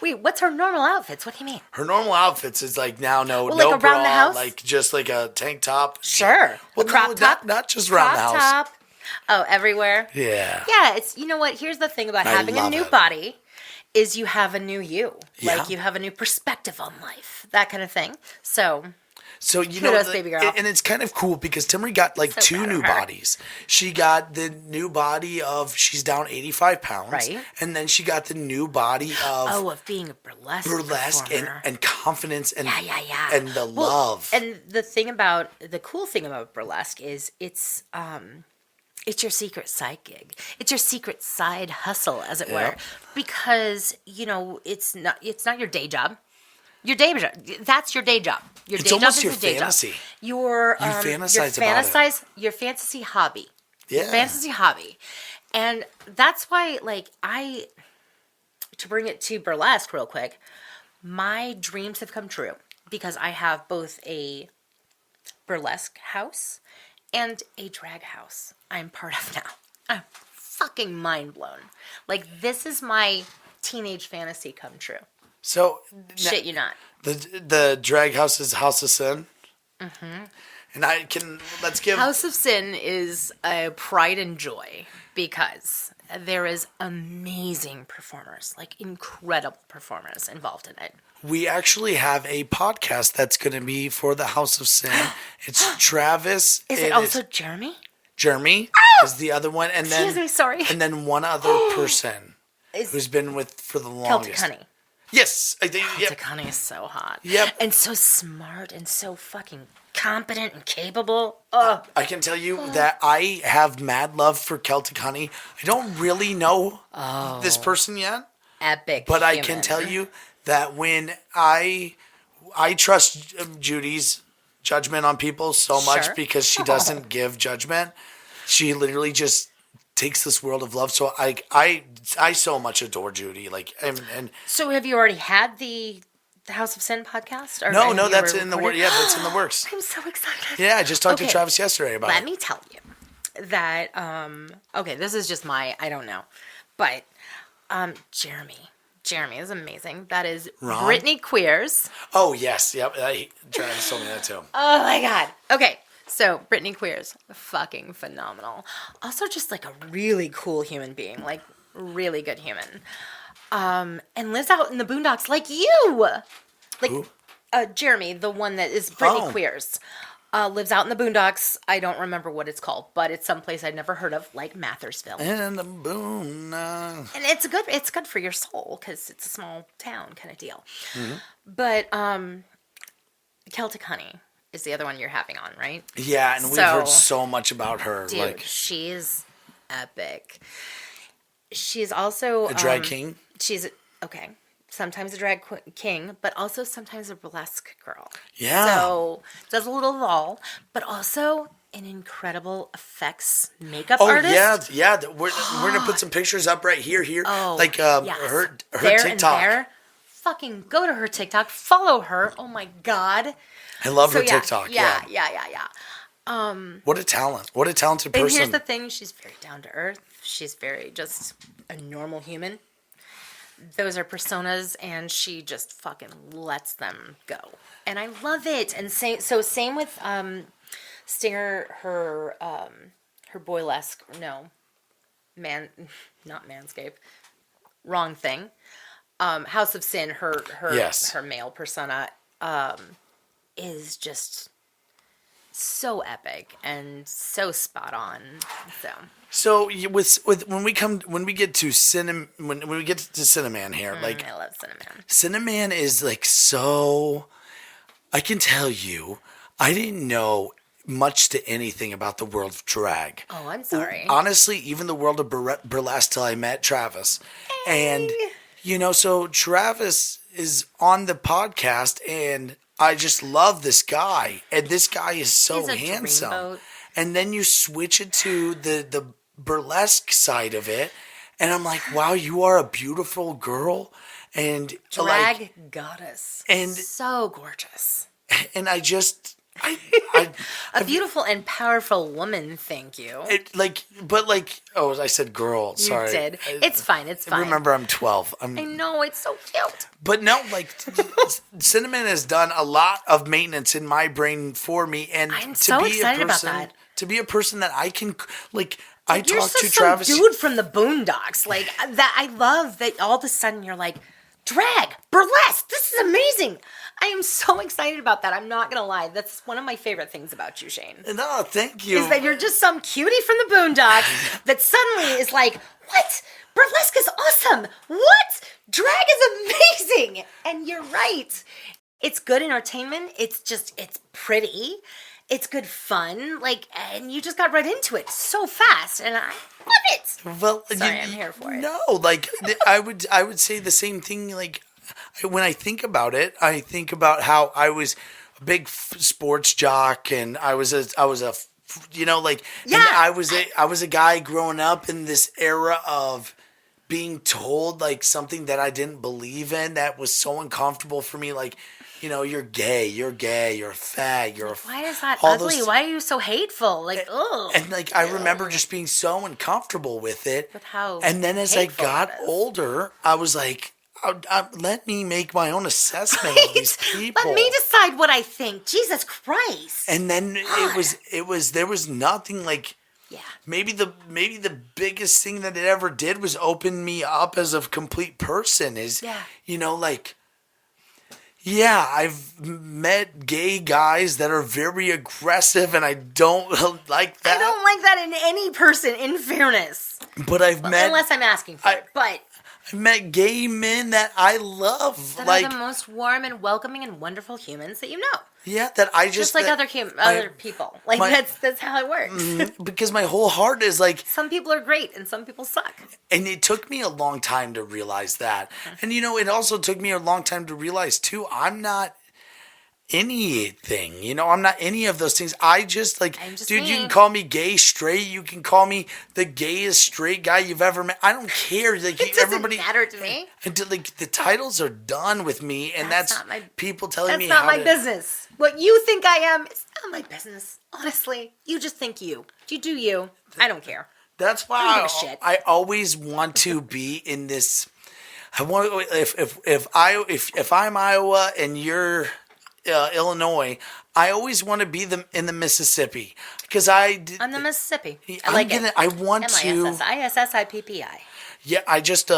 Wait, what's her normal outfits? What do you mean? Her normal outfits is like now no like no around bra, the house? like just like a tank top. Sure. Well, A crop no, top. not just around the Crop house. top. Oh, everywhere. Yeah. Yeah, it's you know what? Here's the thing about I having a love new it. body is you have a new you. Yeah. Like you have a new perspective on life. That kind of thing. So So you Kudos, know, baby girl. and it's kind of cool because Timmery got like So two proud new of her. bodies. She got the new body of she's down 85 pounds, Right. and then she got the new body of being a burlesque and, performer. and confidence and Yeah. and the love. And the cool thing about burlesque is it's your secret side gig. It's your secret side hustle, as it were, Yep. because you know it's not your day job. Your day job. That's your day job. Your It's day job almost is your your day fantasy. job. Your fantasize about it. your fantasy hobby. Yeah. Your fantasy hobby. And that's why, like, to bring it to burlesque real quick, my dreams have come true because I have both a burlesque house and a drag house I'm part of now. I'm fucking mind blown. Like, this is my teenage fantasy come true. So Shit you not. the drag house is House of Sin. Mm-hmm. And let's give House of Sin is a pride and joy because there is amazing performers, like incredible performers involved in it. We actually have a podcast that's going to be for the House of Sin. It's Travis. Is it also Jeremy? Jeremy is the other one, and then Excuse me, sorry. and then one other person who's been with for the Celtic longest. Honey. Yes, I think. Yep. Celtic Honey is so hot. Yep. And so smart and so fucking competent and capable. Oh, I can tell you that I have mad love for Celtic Honey. I don't really know this person yet, epic. but I human. can tell you that when I trust Judy's judgment on people so much Sure. because she doesn't give judgment. She literally just takes this world of love. So I so much adore Judy. Like and So have you already had the House of Sin podcast? Or no, have you that's ever in the recorded? work. Yeah, that's in the works. I'm so excited. Yeah, I just talked to Okay. Travis yesterday about Let it. me tell you that okay, this is just I don't know. But Jeremy is amazing. That is Ron? Brittany Queers. Oh yes, yep. Travis told me that too. Oh my god. Okay. So Brittany Queers, fucking phenomenal. Also just like a really cool human being, like really good human. And lives out in the boondocks like you. Like Who? Jeremy, the one that is Brittany Oh. Queers. Lives out in the boondocks. I don't remember what it's called, but it's someplace I'd never heard of, like Mathersville. And the boom. And it's good for your soul because it's a small town kind of deal. Mm-hmm. But Celtic Honey is the other one you're having on, right? Yeah, and we've So- heard so much about her. Dude, like she's epic. She's also a drag king. She's okay. Sometimes a drag king, but also sometimes a burlesque girl. Yeah. So does a little of all, but also an incredible effects makeup Oh artist. yeah. We're gonna put some pictures up right here. Oh, like yes. her there TikTok. And there. Fucking go to her TikTok. Follow her. Oh my God. I love her yeah, TikTok. Yeah. What a talent. What a talented And person. here's the thing. She's very down to earth. She's very just a normal human. Those are personas, and she just fucking lets them go. And I love it. And same with Stinger, her boylesque, not Manscaped, wrong thing. House of Sin, her her male persona is just so epic and so spot on. So with when we get to Cinnamon here, like I love Cinnamon. Cinnamon is like so. I can tell you, I didn't know much to anything about the world of drag. Oh, I'm sorry. Honestly, even the world of burlesque till I met Travis, and so Travis is on the podcast, and I just love this guy, and this guy is so handsome. Dreamboat. And then you switch it to the burlesque side of it, and I'm like, wow, you are a beautiful girl, and drag goddess, and so gorgeous, and I a beautiful and powerful woman. Thank you. I said girl. Sorry, you did. It's fine. It's fine. Remember, I'm 12. I know, it's so cute. But no, Cinnamon has done a lot of maintenance in my brain for me, and I'm so excited about that. To be a person that I can I you're talk to some Travis, dude from the Boondocks, like that. I love that. All of a sudden, you're like, drag, burlesque. This is amazing. I am so excited about that. I'm not gonna lie. That's one of my favorite things about you, Shayne. No, thank you. Is that you're just some cutie from the Boondocks that suddenly is like, what? Burlesque is awesome. What? Drag is amazing. And you're right. It's good entertainment. It's pretty. It's good fun. And you just got right into it so fast, and I love it. Well, sorry, I'm here for it. No, I would say the same thing. When I think about it, I think about how I was a big sports jock, and I was a and I was a guy growing up in this era of being told something that I didn't believe in, that was so uncomfortable for me. You're gay, you're fat, you're. Why is that ugly? Why are you so hateful? Ugh. And I remember just being so uncomfortable with it. With how and then as I got older, I was like, let me make my own assessment of these people. Let me decide what I think. Jesus Christ. And then there was nothing maybe the biggest thing that it ever did was open me up as a complete person. I've met gay guys that are very aggressive, and I don't like that. I don't like that in any person, in fairness. But unless I'm asking for it. But I've met gay men that I love. That are the most warm and welcoming and wonderful humans that you know. Yeah, that I just like other people. That's how it works. Because my whole heart is some people are great and some people suck. And it took me a long time to realize that. And it also took me a long time to realize too, I'm not anything. I'm not any of those things. I'm just dude, you can call me gay, straight. You can call me the gayest straight guy you've ever met. I don't care. It doesn't matter to me. The titles are done with me, and that's people telling me that's not my business. What you think I am is not my business. Honestly, you just think you do you. I don't care. That's why I always want to be in this. I want if I'm Iowa and you're Illinois, I always want to be in the Mississippi because I'm the Mississippi. I want to ISSIPPI. Yeah, I just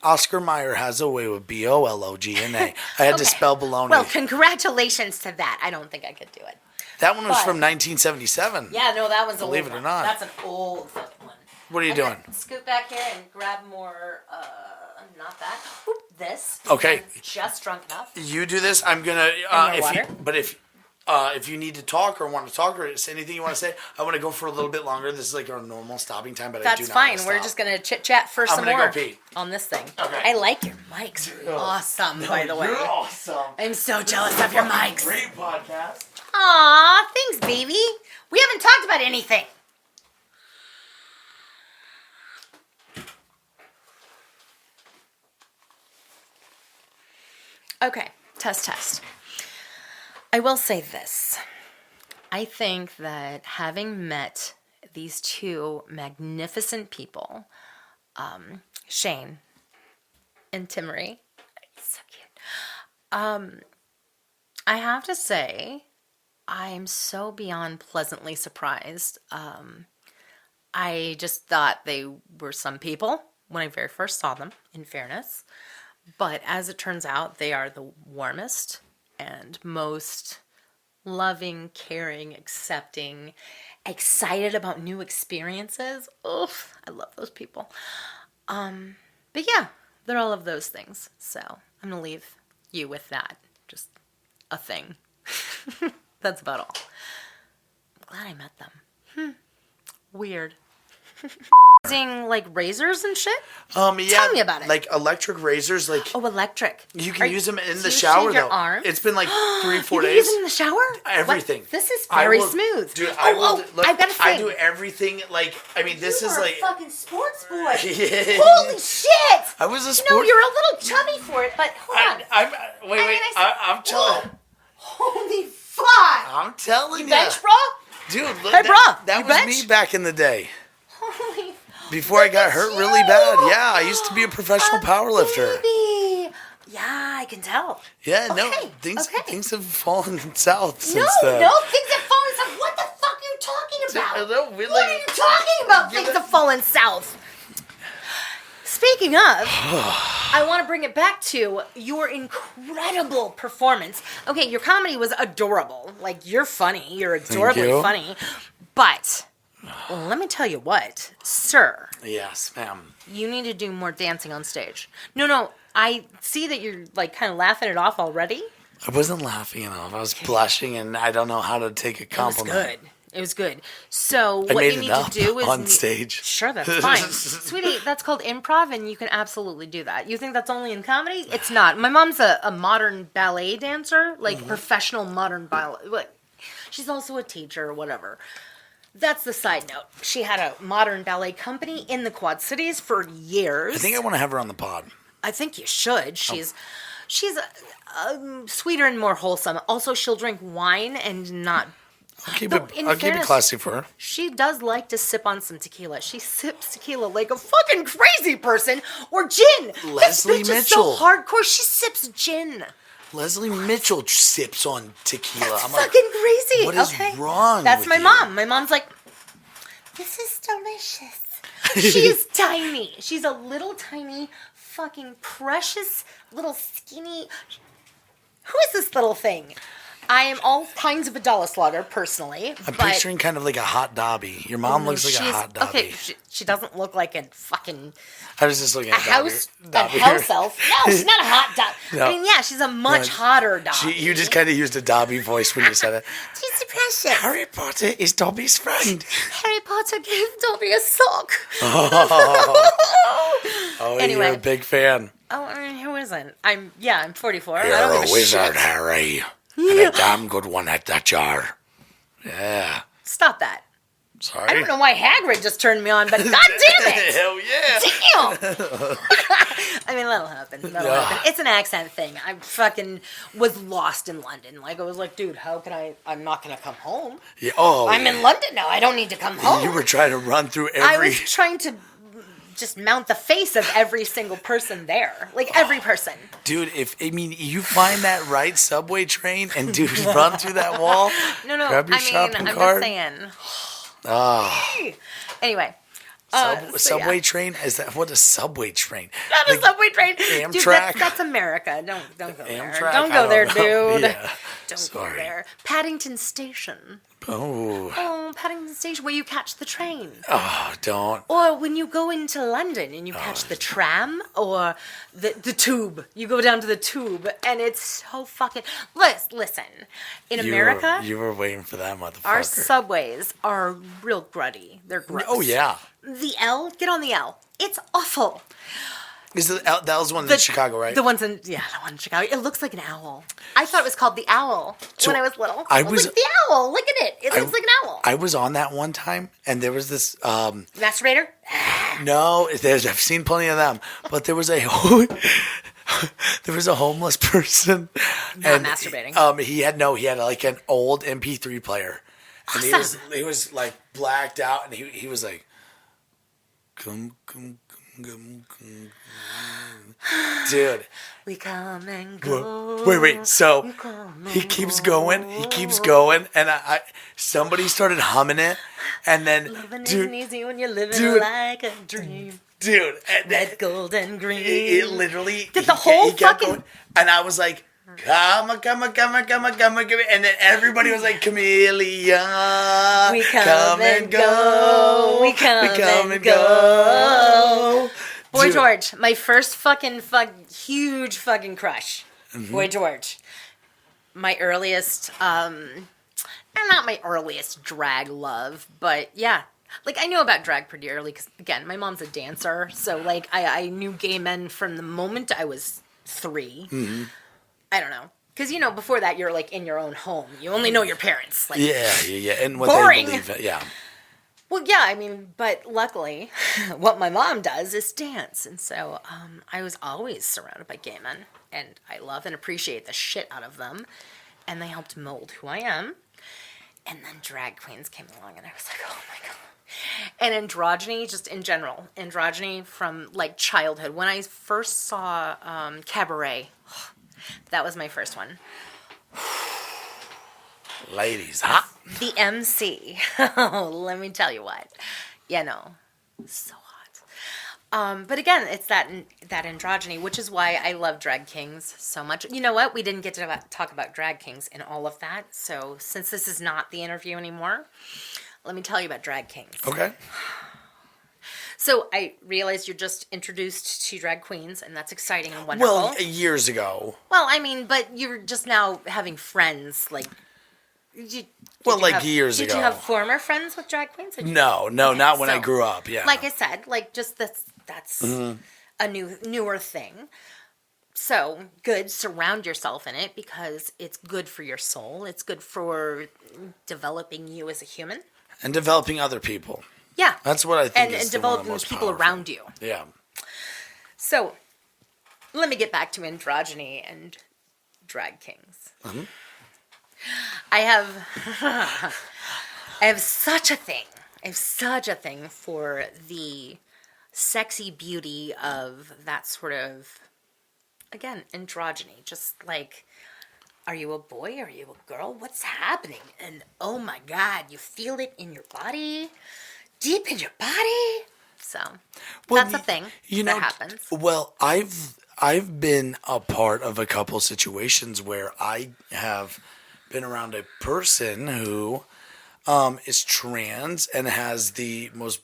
Oscar Mayer has a way with BOLOGNA. I had to spell baloney. Well, congratulations to that. I don't think I could do it. That one was from 1977. Yeah, no, that one's believe it or not. That's an old fucking one. What are you doing? Scoot back here and grab more. Not that. Oop, this. Okay. I'm just drunk enough. You do this. I'm gonna. If you need to talk or want to talk or say anything you want to say, I want to go for a little bit longer. This is like our normal stopping time, but I do not fine. want to We're just gonna chit chat for some more on this thing. Okay. I like your mics. Awesome, by the way. You're awesome. I'm so jealous of your mics. Great podcast. Aw, thanks, baby. We haven't talked about anything. Okay, test. I will say this. I think that having met these two magnificent people, Shayne and Timmery, so cute. I have to say, I'm so beyond pleasantly surprised. I just thought they were some people when I very first saw them, in fairness. But as it turns out, they are the warmest and most loving, caring, accepting, excited about new experiences. Oof, I love those people. But yeah, they're all of those things. So I'm going to leave you with that. Just a thing. That's about all. I'm glad I met them. Weird. Using like razors and shit? Yeah. Tell me about it. Like electric razors, like Oh, electric. you can use them in the you shower shave your though. arm? It's been like 3-4 You days. use them in the shower? Everything. What? This is I very will- smooth. Dude, I will. Look, I've got a thing. I do everything. Like, I mean, this You is are like. a fucking sports boy. Yeah. Holy shit! I was a No, sport. you're a little chubby for it, but hold on. Wait. I'm telling. Holy fuck! I'm telling you. Bench, bro? Dude, look, Hey, bro, that you was bench? me back in the day. Holy Before I got hurt really you. bad. Yeah, I used to be a professional powerlifter. Baby. Yeah, I can tell. Yeah, no, Okay, things have fallen south since No, then. things have fallen south. What the fuck are you talking about? No, really. What are you talking about? Things have fallen south. Speaking of, I want to bring it back to your incredible performance. Okay, your comedy was adorable. Like, you're funny. You're adorably you. funny. But, let me tell you what, sir. Yes, ma'am. You need to do more dancing on stage. No, I see that you're, like, kind of laughing it off already. I wasn't laughing enough. I was blushing, and I don't know how to take a compliment. It was good. So I what made you it need up to do is on stage. Sure, that's fine, sweetie. That's called improv, and you can absolutely do that. You think that's only in comedy? It's not. My mom's a modern ballet dancer, like professional modern ballet. Like, she's also a teacher or whatever. That's the side note. She had a modern ballet company in the Quad Cities for years. I think I want to have her on the pod. I think you should. She's sweeter and more wholesome. Also, she'll drink wine and not. I'll keep Though, it classy for her. She does like to sip on some tequila. She sips tequila like a fucking crazy person, or gin. Leslie this bitch Mitchell. is so hardcore. She sips gin. Leslie Mitchell sips on tequila. That's I'm like, fucking crazy. what is okay? wrong That's with my you? mom. My mom's like, this is delicious. She is tiny. She's a little tiny, fucking precious, little skinny. Who is this little thing? I am all kinds of a Dollieslager, personally. I'm but picturing kind of like a hot Dobby. Your mom looks like a hot Dobby. Okay, she doesn't look like a fucking I was just looking a at house Dobby. elf. No, she's not a hot Dobby. No. I mean, yeah, she's a much hotter Dobby. You just kind of used a Dobby voice when you said it. She's precious. Harry Potter is Dobby's friend. Harry Potter gave Dobby a sock. Oh, Anyway. you're a big fan. Oh, I mean, who isn't? I'm 44. I You're don't a give a wizard, shit. Harry. And a damn good one at that jar. Yeah. Stop that. Sorry. I don't know why Hagrid just turned me on, but god damn it! Hell yeah. Damn! I mean, that'll happen. Happen. It's an accent thing. I fucking was lost in London. Like, I was like, dude, how can I'm not gonna come home. Yeah. Oh, I'm in London now. I don't need to come home. You were trying to run through I every... was trying to just mount the face of every single person there. Like, every person. Dude, you find that right subway train and dude run through that wall. No. Grab your I mean, shopping I'm cart. just saying. Oh. Anyway. Subway train? Is that what a subway train? Not a subway train. Amtrak? Dude, that's America. Don't go there. Amtrak? Don't go there, I don't know. dude. Yeah. Don't Sorry. go there. Paddington Station. Oh, Paddington Station, where you catch the train. don't. Or when you go into London and you catch the tram or the tube. You go down to the tube and it's so fucking... Listen, in America, You were waiting for that motherfucker. our subways are real gruddy. They're gross. Oh, yeah. The L, get on the L. It's awful. Is that was one in Chicago, right? The one in Chicago. It looks like an owl. I thought it was called the owl when I was little. I was like, the owl. Look at it. It looks like an owl. I was on that one time, and there was this. Masturbator? No, I've seen plenty of them, but there was a homeless person. Not masturbating. He had like an old MP3 player, and Awesome. he was like blacked out, and he was like, come, come, come, come. Dude. We come and go. Wait. So he keeps going, and I somebody started humming it, and then Loving dude, isn't easy when you're living like a dream. dude, and then Red, gold, and green. it literally Did the whole he kept fucking- going, and I was like, come on, and then everybody was like, chameleon, We come and go. We come and go. Boy Dude. George, my first huge fucking crush. Boy George. My earliest, and not my earliest drag love, but yeah. Like, I knew about drag pretty early because, again, my mom's a dancer. So, like, I knew gay men from the moment I was 3. Mm-hmm. I don't know. Because, before that, you're, like, in your own home. You only know your parents. Like, Yeah, and what Boring. they believe, yeah. Well, yeah, I mean, but luckily, what my mom does is dance. And so I was always surrounded by gay men. And I love and appreciate the shit out of them. And they helped mold who I am. And then drag queens came along, and I was like, oh my God. And androgyny, just in general. Androgyny from, like, childhood. When I first saw Cabaret, that was my first one. Ladies, hot. The MC. Oh, let me tell you what. So hot. But again, it's that androgyny, which is why I love drag kings so much. You know what? We didn't get to talk about drag kings and all of that. So since this is not the interview anymore, let me tell you about drag kings. Okay. So I realize you're just introduced to drag queens, and that's exciting and wonderful. Well, years ago. Well, I mean, but you're just now having friends, like... Years ago. Did you have former friends with drag queens? No, not when I so, grew up. Yeah, Like I said, like just that's a newer thing. So good, surround yourself in it because it's good for your soul. It's good for developing you as a human. And developing other people. Yeah, That's what I think and is the developing most people powerful. around you. Yeah. So let me get back to androgyny and drag kings. Mm-hmm. I have such a thing. I have such a thing for the sexy beauty of that sort of, again, androgyny. Just like, are you a boy? Are you a girl? What's happening? And oh my God, you feel it in your body, deep in your body. So that's a thing that happens. Well, I've been a part of a couple situations where I have been around a person who is trans and has the most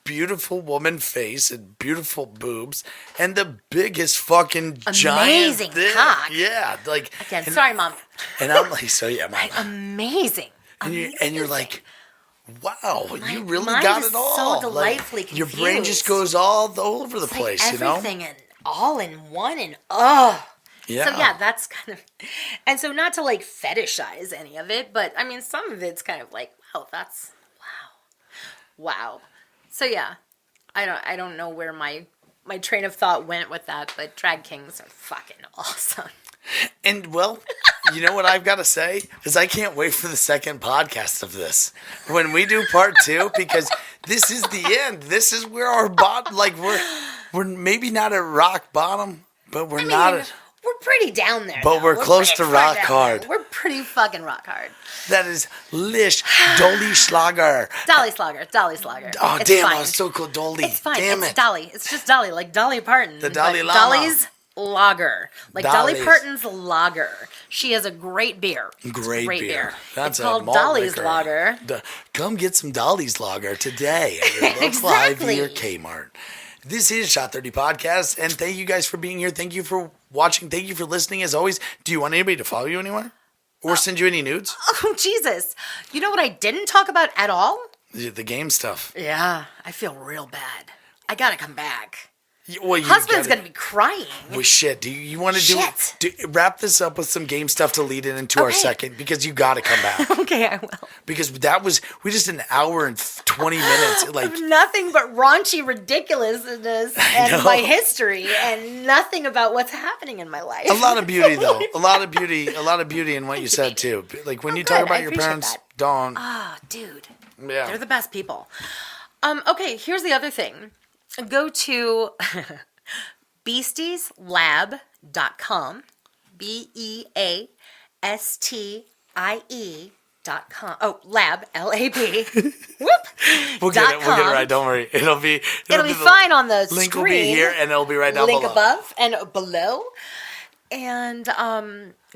beautiful woman face and beautiful boobs and the biggest fucking Amazing giant dick. cock. Yeah, like Again, sorry, Mom. And I'm like, so yeah, Mom. Amazing. And you're like, wow, you really mind got is it all. so delightfully Your brain confused. just goes all over the place, like you know? everything and all in one and Yeah. So yeah, that's kind of, and so not to like fetishize any of it, but I mean some of it's kind of like, wow, that's wow. So yeah, I don't know where my train of thought went with that, but drag kings are fucking awesome. And well, you know what I've got to say is I can't wait for the second podcast of this when we do part 2 because this is the end. This is where our bottom, like we're maybe not at rock bottom, but we're not at. We're pretty down there. But though. we're close pretty to far rock down hard. there. We're pretty fucking rock hard. That is Lish Dollieslager. Dollieslager. Oh It's damn! fine. I was so cool, Dolly. It's fine. Damn It's it. Dolly. It's just Dolly, like Dolly Parton. The Dolly but Llama. Dolly's lager. Like Dolly Dolly's. Parton's lager. She has a great beer. It's Great beer. That's it's a called malt Dolly's liquor. Lager. Come get some Dolly's Lager today at your local Exactly. Hy-Vee or Kmart. This is Shot 30 Podcast, and thank you guys for being here. Thank you for watching. Thank you for listening. As always, do you want anybody to follow you anywhere? Or send you any nudes? Oh, Jesus. You know what I didn't talk about at all? The game stuff. Yeah, I feel real bad. I gotta come back. Well, Husband's going to be crying. Well, shit. Do you want to wrap this up with some game stuff to lead it into our Okay. second? Because you got to come back. Okay, I will. Because we just an hour and 20 minutes. Like Nothing but raunchy ridiculousness and my history, and nothing about what's happening in my life. a lot of beauty, though. A lot of beauty in what you said too. Like when you talk good. about I your appreciate parents, that. don't. Ah, dude. Yeah. They're the best people. Okay, here's the other thing. Go to beastieslab.com. BEASTIE.com. Oh, lab, LAB. Whoop. We'll get it right. Don't worry. It'll be fine on the link screen. will be here, and it'll be right down link below. above and below. And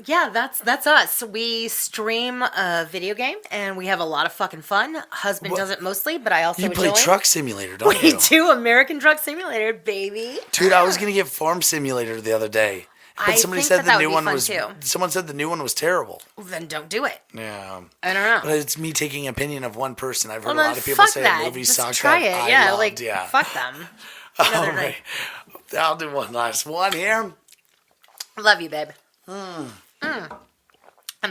yeah, that's us. We stream a video game, and we have a lot of fucking fun. Husband does it mostly, but I also You play enjoy. Truck Simulator, don't We you? do American Truck Simulator, baby. Dude, I was gonna get Farm Simulator the other day, but I somebody think said that the new would be one fun, was. too. Someone said the new one was terrible. Well, then don't do it. Yeah. I don't know. But it's me taking opinion of one person. I've heard Well, a then lot of people fuck say that. movies Just suck. try it. I Yeah, loved, fuck them. All they're right. I'll do one last one here. Love you, babe. I'm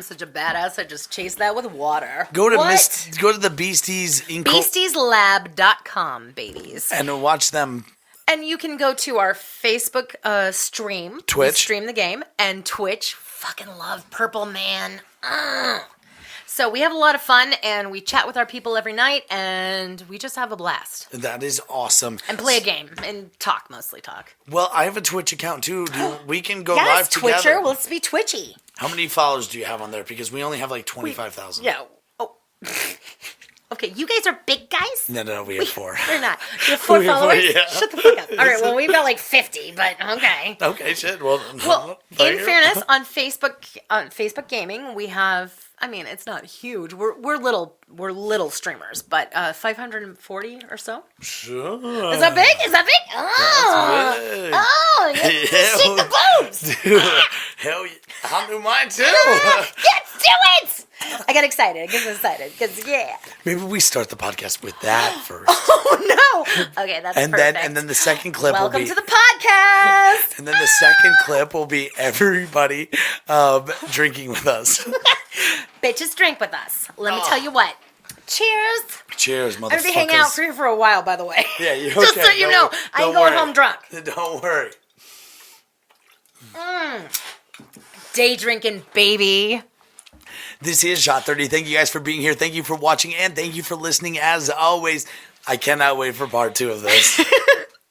such a badass. I just chased that with water. Go to What? go to the Beasties BeastiesLab.com, babies. and watch them. And you can go to our Facebook stream. Twitch. We stream the game. And Twitch. Fucking love Purple Man. So we have a lot of fun, and we chat with our people every night, and we just have a blast. That is awesome. And play a game, and talk, mostly talk. Well, I have a Twitch account too. We can go Yes, live Twitcher. together. Well, let's be Twitchy. How many followers do you have on there? Because we only have like 25,000. Yeah. Oh. Okay, you guys are big guys? No, we have 4. We're not. You have 4 We have 4, followers? yeah. Shut the fuck up. All right, well, we've got like 50, but okay. Okay, shit. Well, Well, in fairness, on Facebook Gaming, we have. I mean, it's not huge. We're little streamers, but 540 or so. Sure. Is that big? Is that big? Oh, Big. oh, you shake the boobs. Hell yeah. I'll do mine too. Let's do it. I got excited. I get excited because yeah. Maybe we start the podcast with that first. Oh no. Okay, that's perfect. And then the second clip Welcome will be to the podcast. And then the second clip will be everybody drinking with us. Bitches drink with us. Let me tell you what. Cheers. Cheers, motherfuckers. I'm gonna be hanging out here for a while, by the way. Yeah, you're Just okay. so you know, I ain't going home drunk. Don't worry. Day drinking, baby. This is Shot 30. Thank you guys for being here. Thank you for watching, and thank you for listening as always. I cannot wait for part 2 of this.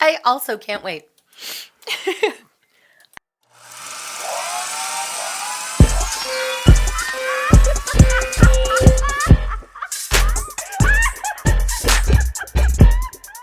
I also can't wait.